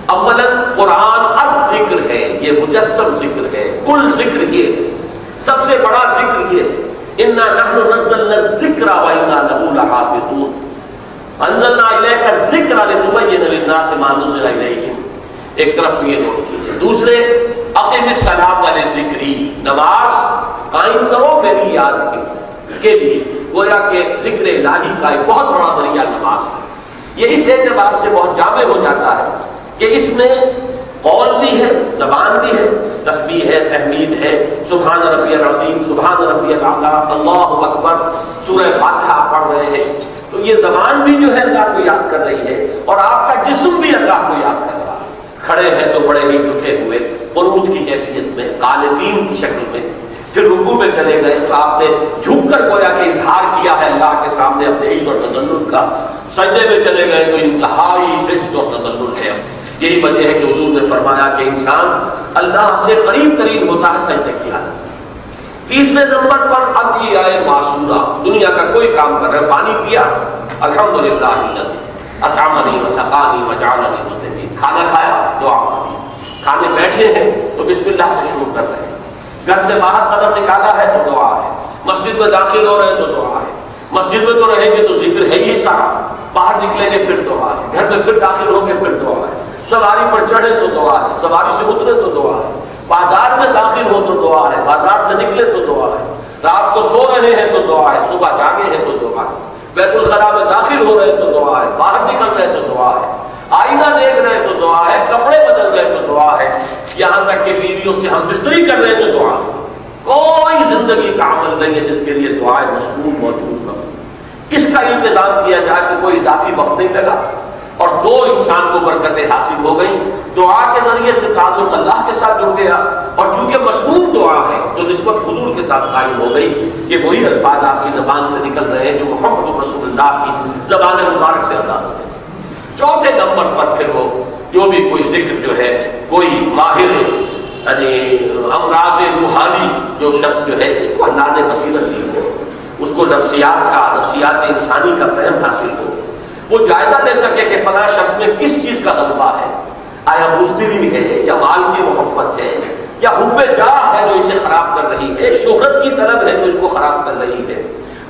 اولاً قرآن الذکر ہے، یہ مجسم ذکر ہے، کل ذکر یہ ہے، سب سے بڑا ذکر یہ ہے. انا نحن نزلنا الذکر وانا له لحافظون. انزلنا الیک الذکر لتبین للناس ما نزل الیہم. ایک طرف تو یہ نوٹ کیجیے. دوسرے اقم الصلاۃ لذکری، نماز قائم کرو میری یاد کے لیے. گویا کہ ذکر الہی کا ایک بہت بڑا ذریعہ نماز ہے. یہ اس اعتبار سے بہت جامع ہو جاتا ہے کہ اس میں قول بھی ہے، زبان بھی ہے، تسبیح ہے، تحمید ہے، سبحان ربی العظیم، سبحان ربی الاعلیٰ، اللہ اکبر، سورہ فاتحہ آپ پڑھ رہے ہیں. تو یہ زبان بھی جو ہے اللہ کو یاد کر رہی ہے، اور آپ کا جسم بھی اللہ کو یاد کر رہا ہے. کھڑے ہیں تو بڑے ہی جھکے ہوئے قنوت کی کیفیت میں، قانتین کی شکل میں. پھر رکوع میں چلے گئے تو آپ نے جھک کر گویا کہ اظہار کیا ہے اللہ کے سامنے اپنے عجز اور تذلل کا. سجدے میں چلے گئے تو انتہائی عجز اور تذلل ہے. یہی وجہ ہے کہ حضور نے فرمایا کہ انسان اللہ سے قریب ترین ہوتا ہے سجدے کی حالت. تیسرے نمبر پر اب یہ آئے معصورہ، دنیا کا کوئی کام کر رہے، پانی پیا، الحمدللہ الذی اطعمنی وسقانی وجعلنی مسلمین. کھانا کھایا، دعا مانگی. کھانے بیٹھے ہیں تو بسم اللہ سے شروع کر رہے ہیں. گھر سے باہر قدم نکالا ہے تو دعا ہے. مسجد میں داخل ہو رہے ہیں تو دعا ہے. مسجد میں تو رہیں گے تو ذکر ہے ہی سارا. باہر نکلیں گے پھر دعا ہے. گھر میں پھر داخل ہوں گے پھر دعا ہے. سواری پر چڑھے تو دعا ہے، سواری سے اترے تو دعا ہے. بازار میں داخل ہو تو دعا ہے، بازار سے نکلے تو دعا ہے. رات کو سو رہے ہیں تو دعا ہے، صبح جاگے ہیں تو دعا ہے. بیت الخلاء میں داخل ہو رہے ہیں تو دعا ہے، باہر نکل رہے ہیں تو دعا آئینہ دیکھ رہے ہیں تو دعا ہے، کپڑے بدل رہے ہیں تو دعا ہے، یہاں تک کہ بیویوں سے ہم بستری کر رہے ہیں تو دعا ہے۔ کوئی زندگی کا عمل نہیں ہے جس کے لیے دعائیں مشغول موجود نہ ہو۔ اس کا انتظام کیا جائے کہ کوئی اضافی وقت نہیں لگا اور دو انسان کو برکتیں حاصل ہو گئی، دعا کے ذریعے سے تعلق اللہ کے ساتھ جڑ گیا، اور چونکہ مشہور دعا ہے تو نسبت حضور کے ساتھ قائم ہو گئی کہ وہی الفاظ آپ کی زبان سے نکل رہے ہیں جو محمد رسول اللہ کی زبان مبارک سے ادا ہوتے ہیں۔ چوتھے نمبر پر پھر وہ جو بھی کوئی ذکر جو ہے، کوئی ماہر یعنی امراض روحانی جو شخص جو ہے، اس کو اللہ نے بصیرت دی ہو، اس کو نفسیات انسانی کا فہم حاصل ہو، وہ جائزہ لے سکے کہ فلاں شخص میں کس چیز کا غلبہ ہے، آیا بزدلی ہے یا مال کی محبت ہے یا حب جاہ ہے جو اسے خراب کر رہی ہے، شہرت کی طلب ہے جو اس کو خراب کر رہی ہے،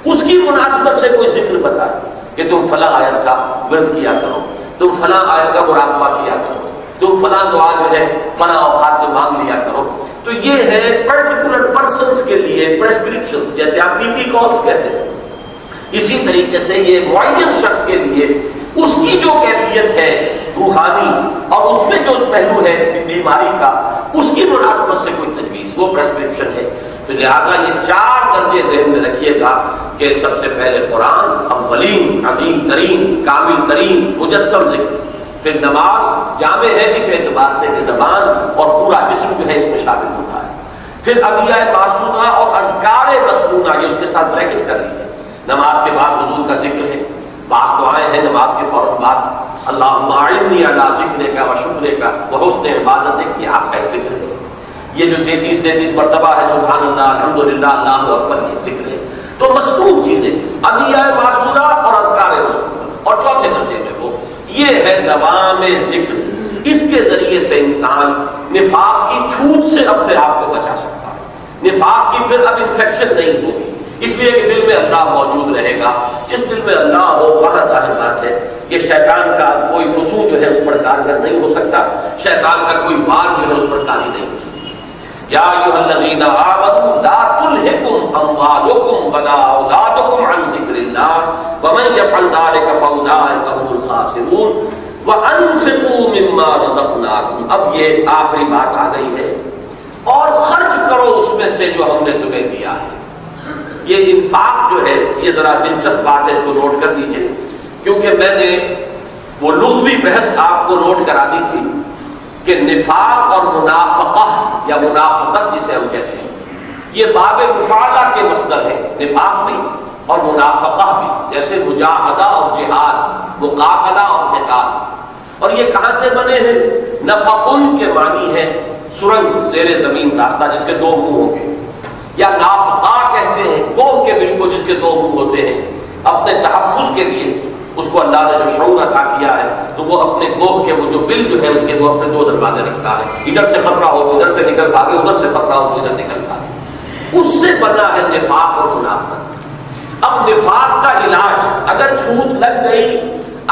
اس کی مناسبت سے کوئی ذکر بتائے کہ تم فلاں آیت کا ورد کیا کرو، تم فلاں آیت کا مراقبہ کیا کرو، تم فلاں دعا جو ہے فلاں اوقات میں مانگ لیا کرو۔ تو یہ ہے پرٹیکولر پرسنز کے لیے پریسکرپشنز، جیسے آپ پی پی کالز کہتے ہیں، اسی طریقے سے یہ معین شخص کے لیے اس کی جو کیفیت ہے روحانی اور اس میں جو پہلو ہے بیماری کا، اس کی مناسبت سے کوئی تجویز، وہ پریسکرپشن ہے۔ تو لہٰذا یہ 4 درجے ذہن میں رکھیے گا کہ سب سے پہلے قرآن، اولین عظیم ترین کامل ترین مجسم ذکر، پھر نماز جامع ہے اس اعتبار سے کہ زبان اور پورا جسم جو ہے اس میں شامل ہوتا ہے، پھر ادعیہ معصومہ اور اذکار مسنونہ، یہ اس کے ساتھ بریکٹ کر لیجیے۔ نماز کے بعد حضور کا ذکر ہے، بعض دعائیں ہیں نماز کے فوراً بعد، اللہم اعنی علی ذکرک و شکرک و حسن عبادتک، یہ آپ کا ذکر ہے۔ یہ جو 33 مرتبہ ہے سبحان اللہ الحمدللہ اللہ اکبر، یہ ذکر ہے۔ تو مسنون چیزیں ادعیہ معصورہ اور اذکار مسنونہ، اور چوتھے درجے میں وہ یہ ہے دوام ذکر، اس کے ذریعے سے انسان نفاق کی چھوٹ سے اپنے آپ کو بچا سکتا ہے، نفاق کی پھر اب انفیکشن نہیں ہوگی، اس لیے کہ دل میں اللہ موجود رہے گا۔ جس دل میں اللہ ہو وہاں ظاہر بات ہے کہ شیطان کا کوئی فسوق جو ہے اس پر کارگر نہیں ہو سکتا، شیطان کا کوئی وار جو ہے اس پر کاری نہیں ہو سکتا۔ یا ایھا الذین آمنوا لا تلھکم اموالکم ولا اولادکم عن ذکر اللہ ومن یفعل ذلک فاولئک هم الخاسرون وانفقوا مما رزقناکم۔ اب یہ آخری بات آ گئی ہے، اور خرچ کرو اس میں سے جو ہم نے تمہیں دیا ہے۔ یہ انفاق جو ہے یہ ذرا دلچسپ بات ہے، اس کو نوٹ کر لیجیے، کیونکہ میں نے وہ لغوی بحث آپ کو نوٹ کرا دی تھی کہ نفاق اور منافقہ یا منافقت جسے ہم کہتے ہیں، یہ باب مفاعلہ کے مصدر ہے، نفاق بھی اور منافقہ بھی، جیسے مجاہدہ اور جہاد، مقاتلہ اور قتال۔ اور یہ کہاں سے بنے ہیں؟ نفقن کے معنی ہے سرنگ، زیر زمین راستہ جس کے 2 منہ ہوں گے، یا نافقہ کہتے ہیں کوہ کے بل کو جس کے 2 منہ ہوتے ہیں۔ اپنے تحفظ کے لیے اس کو اللہ نے جو شعور عطا کیا ہے تو وہ اپنے کوہ کے وہ جو بل جو ہے اس کے وہ اپنے 2 دروازے رکھتا ہے، ادھر سے خطرہ ہو ادھر سے نکل بھاگے، ادھر سے خطرہ ہو ادھر نکل بھاگے۔ اس سے بنا ہے نفاق اور منافقت۔ اب نفاق کا علاج، اگر چھوٹ لگ گئی،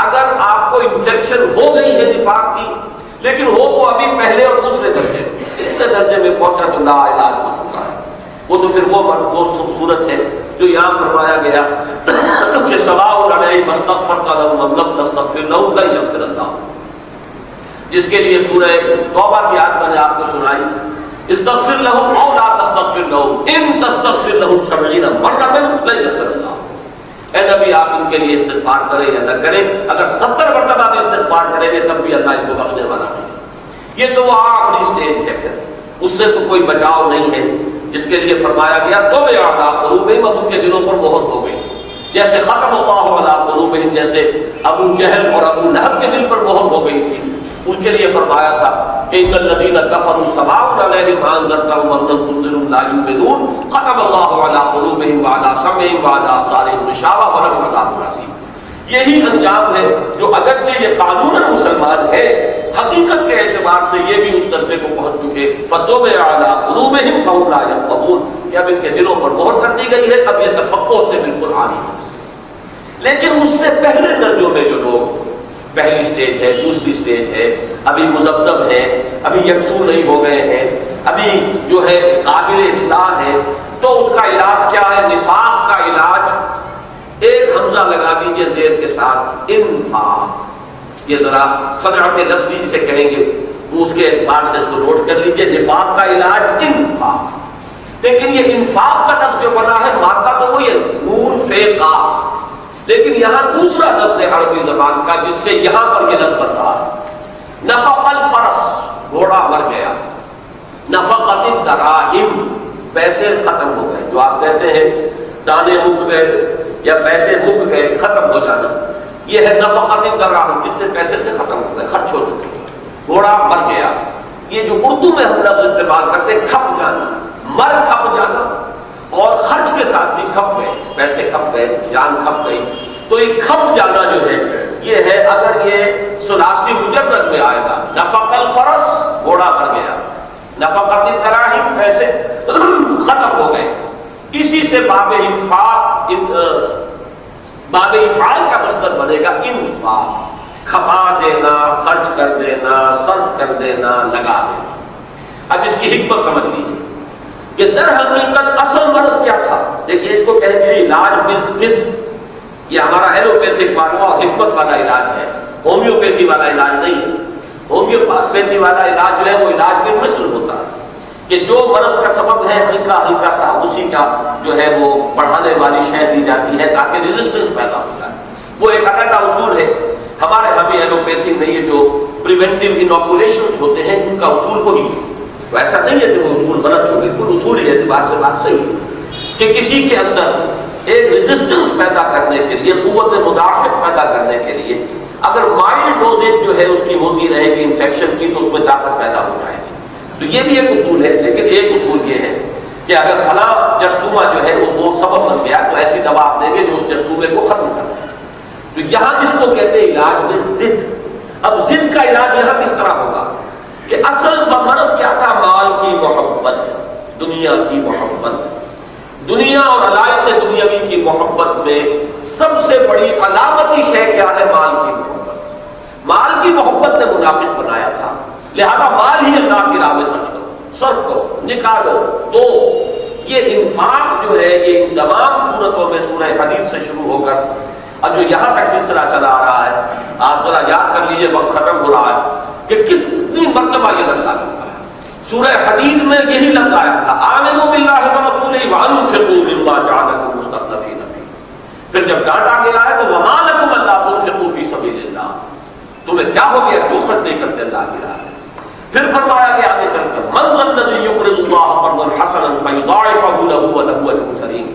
اگر آپ کو انفیکشن ہو گئی ہے نفاق کی، لیکن ہو وہ ابھی پہلے اور دوسرے درجے، تیسرے درجے میں پہنچا تو لا علاج ہو چکا ہے، وہ تو پھر وہ صورت ہے جو یہاں فرمایا گیا کہ سواء علیہم استغفرت لہم ام لم تستغفر لہم لن یغفر اللہ، جس کے لیے سورہ توبہ کی آیت میں نے آپ کو سنائی، استغفر لہم او لا تستغفر لہم ان تستغفر لہم 70 مرۃ لن یغفر اللہ۔ اے نبی آپ ان کے لیے استغفار کریں یا نہ کریں، اگر 70 مرتبہ بھی استغفار کریں گے تب بھی اللہ ان کو بخشنے والا نہیں۔ یہ تو وہ آخری سٹیج ہے، پھر اس سے تو کوئی بچاؤ نہیں ہے، جس کے لیے فرمایا گیا تو بے علی قلوبہم، اب ان کے دلوں پر مہر ہو گئی، جیسے ختم اللہ علی قلوبہم، جیسے ابو جہل اور ابو لہب کے دل پر مہر ہو گئی تھی، ان کے لیے فرمایا تھا کہ ان الذین کفروا سواء علیہم انذرتہم ام لم تنذرہم لا یؤمنون ختم اللہ علی قلوبہم وعلی سمعہم وعلی ابصارہم غشاوہ ولہم عذاب عظیم۔ یہی انجام ہے جو اگرچہ یہ قانوناً مسلمان ہے، حقیقت کے اعتبار سے یہ بھی اس درجے کو پہنچ چکے فَطُبِعَ عَلَىٰ قُلُوبِهِمْ فَهُمْ لَا يَفْقَهُونَ، کہ اب ان کے دلوں پر مہر کر دی گئی ہے، اب یہ تفقہ سے بالکل عاری ہے۔ لیکن اس سے پہلے درجوں میں جو لوگ، پہلی سٹیج ہے، دوسری سٹیج ہے، ابھی مذبذب ہے، ابھی یکسو نہیں ہو گئے ہیں، ابھی جو ہے قابل اصلاح ہے، تو اس کا علاج کیا ہے؟ نفاق کا علاج ایک حمزہ لگا دیجئے زیر کے ساتھ، انفاق، یہ ذرا صنعت لفظی جسے کہیں گے وہ اس کے اعتبار سے اس کو نوٹ کر لیجئے. نفاق کا علاج انفاق. لیکن یہ انفاق کا لفظ جو بنا ہے مادہ تو وہی ہے نون فے قاف, لیکن یہاں دوسرا لفظ ہے عربی زبان کا جس سے یہاں پر یہ لفظ بن رہا ہے. نفق الفرس, گھوڑا مر گیا. نفقت الدراہم, پیسے ختم ہو گئے. جو آپ کہتے ہیں دانے مک گئے یا پیسے مک گئے, ختم ہو جانا, یہ ہے نفقت الدراہم. جتنے پیسے تھے ختم ہو گئے, خرچ ہو چکے. گھوڑا مر گیا. یہ جو اردو میں ہم لفظ استعمال کرتے ہیں کھپ جانا, مر کھپ جانا, اور خرچ کے ساتھ بھی کھپ گئے, پیسے کھپ گئے, جان کھپ گئی. تو یہ کھپ جانا جو ہے یہ ہے اگر یہ ثلاثی مجرد میں آئے گا. نفق الفرس, گھوڑا مر گیا. نفقت الدراہم, پیسے ختم ہو گئے. اسی سے باب انفاق, باب افعال کا مصدر بنے گا انفاق. کھپا دینا, خرچ کر دینا, صرف کر دینا, لگا دینا. اب اس کی حکمت سمجھ لیجیے کہ در حقیقت اصل مرض کیا تھا. دیکھیے اس کو کہیں گے علاج بالضد. یہ ہمارا ایلوپیتھک والا اور حکمت والا علاج ہے, ہومیوپیتھی والا علاج نہیں ہے. ہومیوپیتھی والا علاج جو ہے وہ علاج میں مثل ہوتا ہے کہ جو مرض کا سبب ہے ہلکا ہلکا سا اسی کا جو ہے وہ بڑھانے والی شے دی جاتی ہے تاکہ ریزسٹنس پیدا ہو جائے. وہ ایک علیحدہ اصول ہے. ہمارے یہاں بھی ایلوپیتھی میں یہ جو پریونٹیو انوکولیشن ہوتے ہیں ان کا اصول وہی ہے. تو ایسا نہیں ہے کہ وہ اصول غلط ہو, بالکل اصولی اعتبار سے بات صحیح ہے کہ کسی کے اندر ایک ریزسٹنس پیدا کرنے کے لیے, قوت مدافعت پیدا کرنے کے لیے اگر مائلڈ ڈوزیج جو ہے اس کی ہوتی رہے گی انفیکشن کی تو اس میں طاقت پیدا ہو جائے گی. تو یہ بھی ایک اصول ہے. لیکن ایک اصول یہ ہے کہ اگر فلاں جرثومہ جو ہے وہ سبب بن گیا تو ایسی دوا آپ دیں گے جو اس جرثومے کو ختم کر دے. تو یہاں اس کو کہتے ہیں علاج میں ضد. اب ضد کا علاج یہاں کس طرح ہوگا کہ اصل مرض کیا تھا؟ مال کی محبت, دنیا کی محبت. دنیا اور علائق دنیاوی کی محبت میں سب سے بڑی علامتی شے کیا ہے؟ مال کی محبت. مال کی محبت نے منافق بنایا تھا, لہذا مال ہی اللہ کی راہ میں خرچ کرو, صرف کرو, نکالو, دو. یہ انفاق جو ہے یہ ان تمام صورتوں میں سورہ حدید سے شروع ہو کر اب جو یہاں کا سلسلہ چلا آ رہا ہے, آپ ذرا یاد کر لیجئے, وقت ختم ہو رہا ہے کہ کتنی مرتبہ یہ لفظ آ چکا ہے. سورہ حدید میں یہی لفظ آیا تھا, آمنوا باللہ ورسولہ وانفقوا مما جعلکم مستخلفین فیہ. پھر جب ڈانٹا گیا ہے تو وما لکم الا تنفقوا فی سبیل اللہ, تمہیں کیا ہو گیا کیوں خرچ نہیں کرتے اللہ کی راہ میں. پھر فرمایا گیا آگے چل کر من ذا الذی یقرض اللہ قرضا حسنا فیضاعفہ لہ ولہ اجر کریم.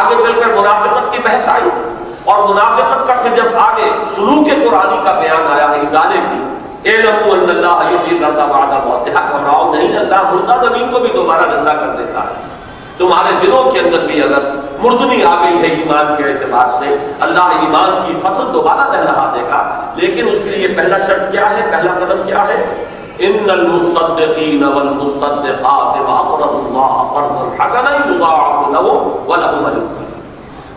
آگے چل کر منافقت کی بحث آئی اور منافقت کا پھر جب آگے سلوک قرآنی کا بیان آیا ہے ازالے کی, اعلموا ان اللہ یحیی الارض بعد موتہا, گھبراؤ نہیں, اللہ مردہ زمین کو بھی دوبارہ زندہ کر دیتا ہے. تمہارے دلوں کے اندر بھی اگر مردنی آ گئی ہے ایمان کے اعتبار سے, اللہ ایمان کی فصل دوبارہ لہلہا دے گا. لیکن اس کے لیے پہلا شرط کیا ہے, پہلا قدم کیا ہے؟ ان المصدقین والمصدقات واقرضوا اللہ قرضا حسنا یضاعف لهم ولهم اجر کریم.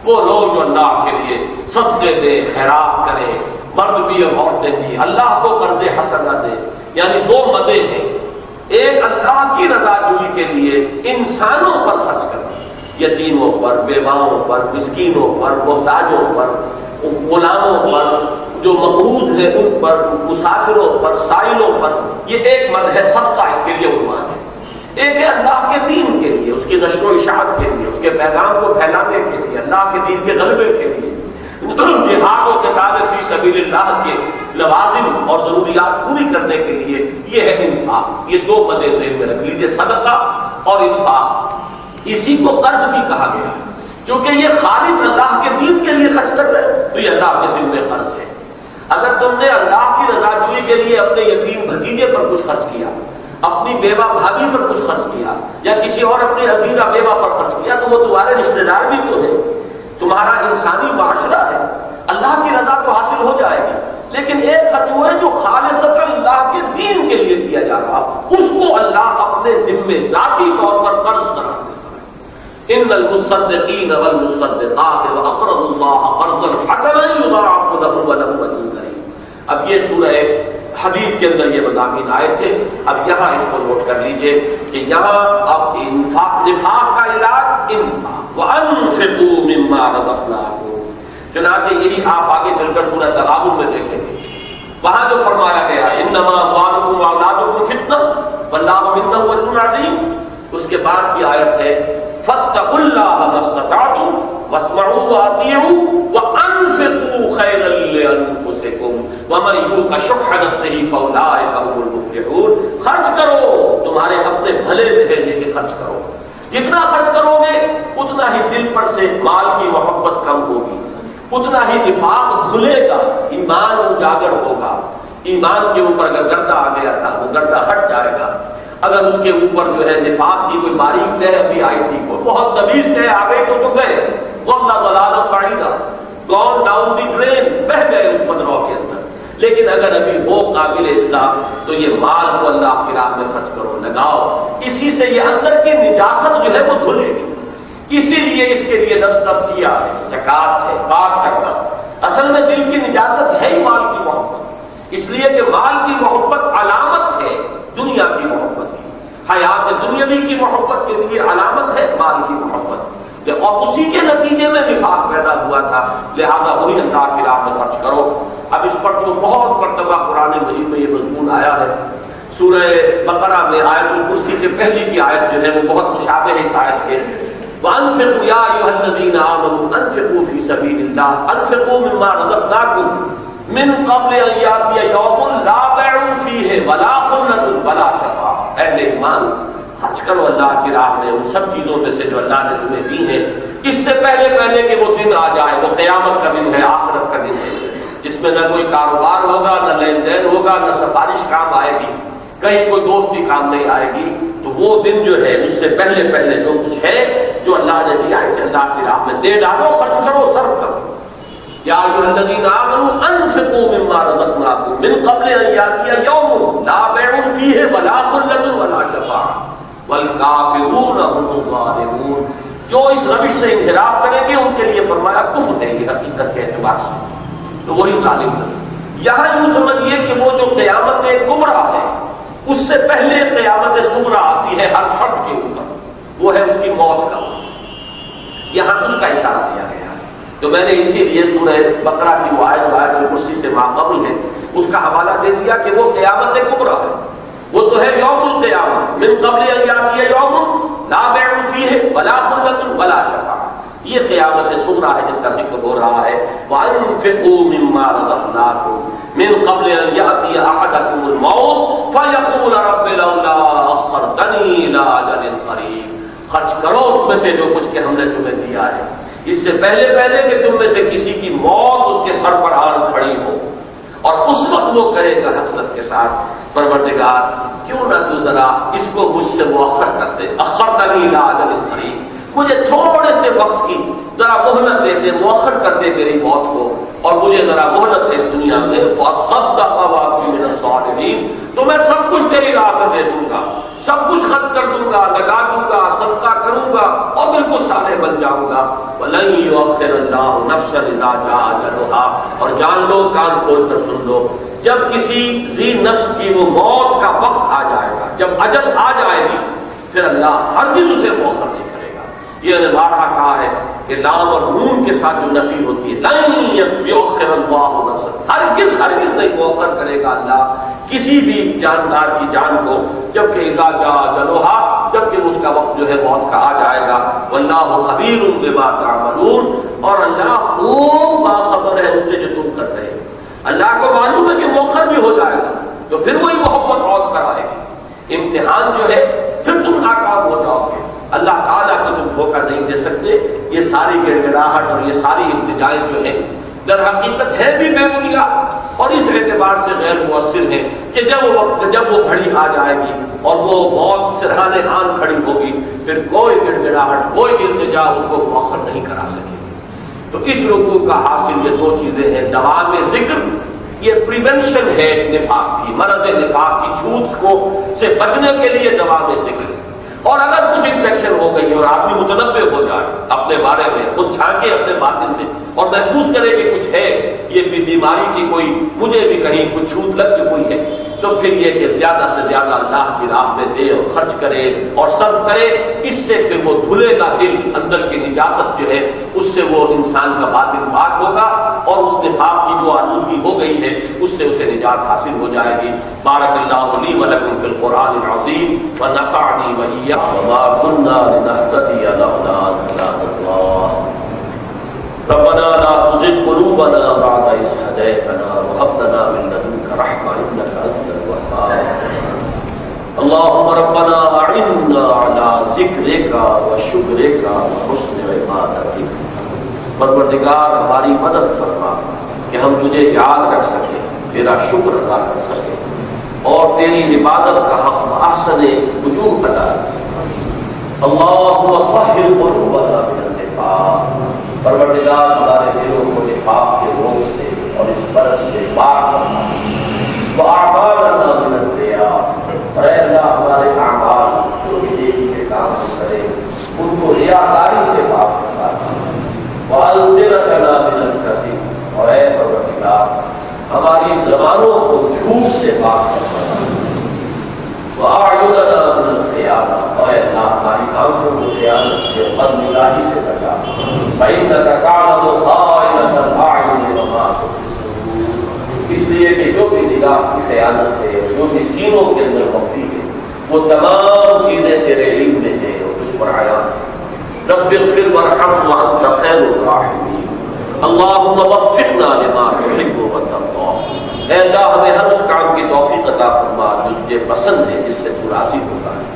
وہ لوگ جو اللہ کے لیے صدقے دیں, خیرات کریں, مرد بھی اور عورتیں بھی, اللہ کو قرض حسن نہ دیں. یعنی دو مدے ہیں, ایک اللہ کی رضا جوئی کے لیے انسانوں پر خرچ کرنا, یتیموں پر, بیواؤں پر, مسکینوں پر, محتاجوں پر, غلاموں پر, جو مقروض ہیں ان پر, مسافروں پر, سائلوں پر. یہ ایک مد ہے, صدقہ اس کے لیے عنوان ہے. ایک ہے اللہ کے دین کے لیے, اس کی نشر و اشاعت کے لیے, اس کے پیغام کو پھیلانے کے لیے, اللہ کے دین کے غلبے کے لیے, جہاد و قتال فی سبیل اللہ کے لوازم اور ضروریات پوری کرنے کے لیے. یہ ہے انفاق. یہ دو مدے ذہن میں رکھ لیجیے, صدقہ اور انفاق. اسی کو قرض بھی کہا گیا ہے کیونکہ یہ خالص اللہ کے دین کے لیے خرچ کر رہے ہیں تو یہ اللہ کے دل میں قرض ہے. اگر تم نے اللہ کی رضا جوئی کے لیے اپنے یتیم بھتیجے پر کچھ خرچ کیا, اپنی بیوہ بھابھی پر کچھ خرچ کیا, یا کسی اور اپنی عزیزہ بیوہ پر خرچ کیا تو وہ تمہارے رشتہ دار بھی تو ہے, تمہارا انسانی معاشرہ ہے. اللہ کی رضا تو حاصل ہو جائے گی, لیکن ایک خرچ وہ ہے جو خالصتاً اللہ کے دین کے لیے کیا جا رہا, اس کو اللہ اپنے ذمے ذاتی طور پر قرض قرار دیتا ہے. ان المصدقین والمصدقات واقرضوا اللہ قرضا حسنا یضاعف لهم ولهم اجر کریم. اب یہ سورہ حدید کے اندر یہ مضامین آئے تھے. اب یہاں اس کو نوٹ کر لیجئے کہ یہاں اب نفاق کا علاج انفاق, وانفقوا مما رزقناکم. چنانچہ یہی آپ آگے چل کر سورہ تغابن میں دیکھیں گے وہاں جو فرمایا گیا انما اموالکم واولادکم فتنہ واللہ عنده اجر عظیم، اس کے بعد کی آیت ہے فاتقوا اللہ ما استطعتم واسمعوا واطیعوا وانفقوا خیرا لانفسکم ومن یوق شح نفسہ فاولئک هم المفلحون۔ خرچ کرو، تمہارے اپنے بھلے میں ہے کہ خرچ کرو، جتنا خرچ کرو گے اتنا ہی دل پر سے مال کی محبت کم ہوگی، اتنا ہی نفاق دھلے گا، ایمان اجاگر ہوگا۔ ایمان کے اوپر اگر گردہ آ گیا تھا وہ گردہ ہٹ جائے گا، اگر اس کے اوپر جو ہے نفاق کی کوئی باریک تہ ابھی آئی تھی، کوئی بہت نبیز تہ آ گئے تو گئے، ضل ضلالا بعیدا، گون ڈاؤن دی ڈرین، بہہ گئے اس پدرو کے اندر۔ لیکن اگر ابھی ہو قابل اصلاح تو یہ مال کو اللہ کی راہ میں خرچ کرو، لگاؤ، اسی سے یہ اندر کی نجاست جو ہے وہ دھلے گی۔ اسی لیے اس کے لیے نفس تزکیہ ہے، زکات ہے، پاک کرنا۔ اصل میں دل کی نجاست ہے ہی مال کی محبت، اس لیے کہ مال کی محبت علامت ہے دنیا کی محبت کی، حیات دنیاوی کی محبت کے لیے علامت ہے مال کی محبت، اور اسی کے نتیجے میں نفاق پیدا ہوا تھا، لہذا وہی اللہ کی راہ میں خرچ کرو۔ اب اس پر جو بہت مرتبہ قرآن مجید میں یہ مضمون آیا ہے، سورہ بقرہ میں آیت الکرسی سے پہلی کی آیت جو ہے وہ بہت مشابہ ہے اس آیت کے، وَأَنفِقُوا يَا أَيُّهَا الَّذِينَ آمَنُوا أَنفِقُوا فِي سَبِيلِ اللَّهِ أَنفِقُوا مِمَّا رَزَقْنَاكُم مِّن قَبْلِ أَن يَأْتِيَ يَوْمٌ لَا بَيْعٌ فِيهِ وَلَا خُلَّةٌ وَلَا شَفَاعَةٌ۔ اہل ایمان، خرچ کرو اللہ کی راہ میں ان سب چیزوں میں سے جو اللہ نے تمہیں دی ہیں، اس سے پہلے کہ وہ دن آ جائے، وہ قیامت کا دن ہے، آخرت کا دن ہے، جس میں نہ کوئی کاروبار ہوگا، نہ لین دین ہوگا، نہ سفارش کام آئے گی، کہیں کوئی دوستی کام نہیں آئے گی۔ تو وہ دن جو ہے اس سے پہلے جو کچھ ہے جو اللہ نے دیا اسے اللہ کی راہ میں دے ڈالو، خرچ کرو، صرف کرو۔ یا ایھا الذین آمنوا انفقوا مما رزقناکم من قبل ان یأتی یوم لا بیع فیہ ولا خلۃ ولا شفاعۃ والکافرون هم الظالمون۔ جو اس روش سے انحراف کریں گے ان کے لیے فرمایا کفر ہے، یہ حقیقت کے اعتبار سے تو وہی ظالم ہے۔ یہاں یوں سمجھیے کہ وہ جو قیامت کبریٰ ہے اس سے پہلے قیامت صغریٰ آتی ہے ہر فرد کے اوپر، وہ ہے اس کی موت کا وقت، یہاں اس کا اشارہ دیا گیا ہے۔ تو میں نے اسی لیے سورہ بقرہ کی وہ آیت جو آیت الکرسی سے ماقبل ہے اس کا حوالہ دے دیا کہ وہ قیامت کبریٰ ہے، وہ تو ہے یوم القیامہ، من قبل ان یاتی یوم لا بیع فیہ ولا خلۃ ولا شفاعۃ، یہ قیامت صغریٰ ہے جس کا ذکر ہو رہا ہے۔ وَأَنفِقُوا مِمَّا رَزَقْنَاكُم مِّن قَبْلِ أَن يَأْتِيَ أَحَدَكُمُ الْمَوْتُ فَيَقُولَ رَبِّ لَوْلَا أَخَّرْتَنِي إِلَىٰ أَجَلٍ قَرِيبٍ۔ خرچ کرو اس میں سے جو کچھ کہ ہم نے تمہیں دیا ہے، اس سے پہلے کہ تم میں سے کسی کی موت اس کے سر پر آن کھڑی ہو، اور اس وقت وہ کہے گا حسرت کے ساتھ پروردگار کیوں نہ تو ذرا اس کو مجھ سے مؤخر کر دے، اخرتنی الی اجل قریب، مجھے تھوڑے سے وقت کی ذرا مہلت دے دے، مؤخر کر دے میری موت کو، اور مجھے ذرا مہلت دے اس دنیا میں، فاصدق واکن من الصالحین، تو میں سب کچھ تیری راہ میں دے دوں گا، سب کچھ خرچ کر دوں گا، لگا دوں گا، صدقہ کروں گا، اور بالکل صالح بن جاؤں گا۔ وَلَن يُؤَخِّرَ اللَّهُ نَفْسًا إِذَا جَاءَ أَجَلُهَا، اور جان لو، کان کھول کر سن لو، جب کسی ذی نفس کی وہ موت کا وقت آ جائے گا، جب اجل آ جائے گی، پھر اللہ ہرگز اسے مؤخر نہیں کرے گا۔ یہ نے بارہا کہا ہے کہ لام اور نون کے ساتھ جو نفی ہوتی ہے، لن یؤخر اللہ نفسا، ہرگز نہیں مؤخر کرے گا اللہ کسی بھی جاندار کی جان کو، جبکہ اذا جاء اجلھا، جبکہ اس کا وقت جو ہے موت کا آ جائے گا۔ واللہ خبیر بما تعملون، اور اللہ خوب باخبر ہے اس سے جو تم کر رہے ہو۔ اللہ کو معلوم ہے کہ مؤخر بھی ہو جائے گا، تو پھر وہی محبت عود کرائے گی، امتحان جو ہے پھر تم ناکام ہو جاؤ گے۔ اللہ تعالیٰ کو تم دھوکہ نہیں دے سکتے۔ یہ ساری گڑگڑاہٹ اور یہ ساری التجائیں جو ہیں در حقیقت ہے بھی بے بنیاد، اور اس اعتبار سے غیر مؤثر ہیں کہ جب وہ گھڑی آ جائے گی اور وہ موت سرحانے آن کھڑی ہوگی، پھر کوئی گڑگڑاہٹ، کوئی التجا اس کو مؤخر نہیں کرا سکے گی۔ تو اس رکوع کا حاصل یہ دو چیزیں ہیں، دوام ذکر، یہ پریونشن ہے نفاق کی، مرض نفاق کی، جھوٹ کو سے بچنے کے لیے دوام ذکر۔ اور اگر کچھ انفیکشن ہو گئی اور آدمی متنبع ہو جائے اپنے بارے میں، خود جھانکے اپنے باطن میں اور محسوس کرے کہ کچھ ہے، یہ بھی بیماری کی کوئی، مجھے بھی کہیں کچھ چھوٹ لگ چکی ہے، تو پھر یہ کہ زیادہ سے زیادہ اللہ کی راہ میں دے اور خرچ کرے اور صرف کرے، اس سے پھر وہ دھلے گا دل، اندر کی نجاست جو ہے اس سے وہ انسان کا باطن پاک ہوگا، اور اس نفاق کی جو آلودگی ہو گئی ہے اس سے اسے نجات حاصل ہو جائے گی۔ بارک اللہ لی ولکم فی القرآن العظیم ونفعنی وإیاکم وما كنا لنهتدی لولا ان هدانا اللہ ربنا لا تزغ قلوبنا بعد إذ هديتنا وهب لنا من لدنك رحمة إنك أنت الوهاب اللهم ربنا أعنا على ذكرك وشكرك وحسن عبادتك۔ پروردگار ہماری مدد فرما کہ ہم تجھے یاد رکھ سکیں، تیرا شکر ادا کر سکیں اور تیری عبادت کا حق احسن وجوہ ادا کر سکیں۔ اللهم طہر قلوبنا من النفاق، پروردگار ہمارے دلوں کو نفاق کے روگ سے اور اس برس سے پاک فرما۔ وأعمالنا من الرياء، اور اے اللہ ہمارے اعمال جو نیکی کے کام سے کرے ان کو ریاکاری سے پاک فرما۔ وألسنتنا من الكذب، اور اے پروردگار ہماری زبانوں کو جھوٹ سے پاک فرما۔ وأعيننا من الخيانة، اور اے اللہ ہماری آنکھوں کو خیانت سے اور بدنگاہی سے بچا۔ فإنك تعلم خائنة الأعين وما تخفي الصدور، اس لیے کہ جو بھی نگاہ کی خیانت ہے، جو مسکینوں کے اندر مخفی ہے، وہ تمام چیزیں تیرے علم میں ہیں اور تجھ پر عیاں ہیں۔ رب اغفر وارحم وانت خیر الراحمین، اللہم وفقنا لما تحب وترضى، اے اللہ ہمیں ہر اس کام کی توفیق عطا فرما جو تجھے پسند ہے، جس سے تو راضی ہوتا ہے۔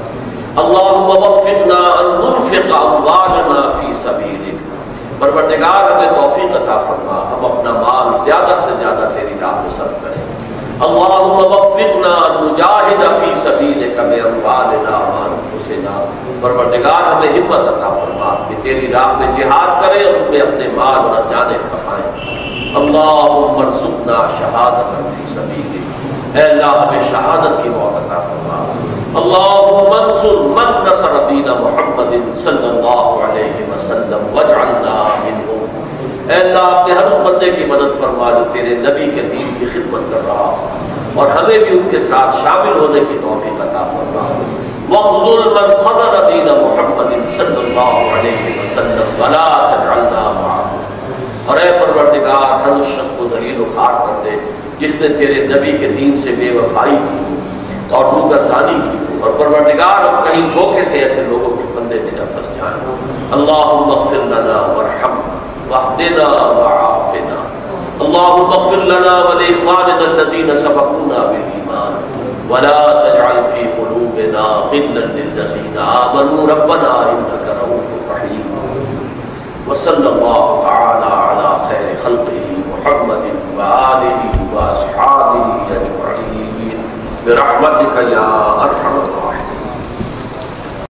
اللہم وفقنا ان ننفق اموالنا فی سبیلک، پروردگار ہمیں توفیق عطا فرما ہم اپنا مال زیادہ سے زیادہ تیری راہ میں صرف کریں۔ اللہم وفقنا ان نجاہد فی سبیلک باموالنا وانفسنا، پروردگار ہمیں ہمت عطا فرما کہ تیری راہ میں جہاد کریں اور ان میں اپنے مال اور جانیں کھپائیں۔ اللہم ارزقنا شہادت فی سبیلک، اے اللہ ہمیں شہادت کی موت عطا فرما۔ اللہم انصر من نصر دین محمد صلی اللہ علیہ وسلم واجعلنا منہم، اے اللہ اپنے ہر اس بندے کی مدد فرما جو تیرے نبی کے دین کی خدمت کر رہا اور ہمیں بھی ان کے ساتھ شامل ہونے کی توفیق عطا فرما۔ واخذل من خذل دین محمد صلی اللہ علیہ وسلم ولا تجعلنا معه، اور اے پروردگار ہر اس شخص کو ذلیل و خوار کر دے جس نے تیرے نبی کے دین سے بے وفائی کی اور روگردانی کی، اور پروردگار ہم کہیں دھوکے سے ایسے لوگوں کے بندے میں نہ پھنس جائیں۔ اللہم اغفر لنا وارحمنا واہدنا وعافنا، اللہم اغفر لنا ولاخواننا الذین سبقونا بالایمان ولا تجعل فی قلوبنا غلا للذین آمنوا ربنا انک رؤوف رحیم۔ وصلی اللہ تعالی علی خیر خلقہ محمد وآلہ واصحابہ اجمعین برحمتک یا ارحم الراحمین۔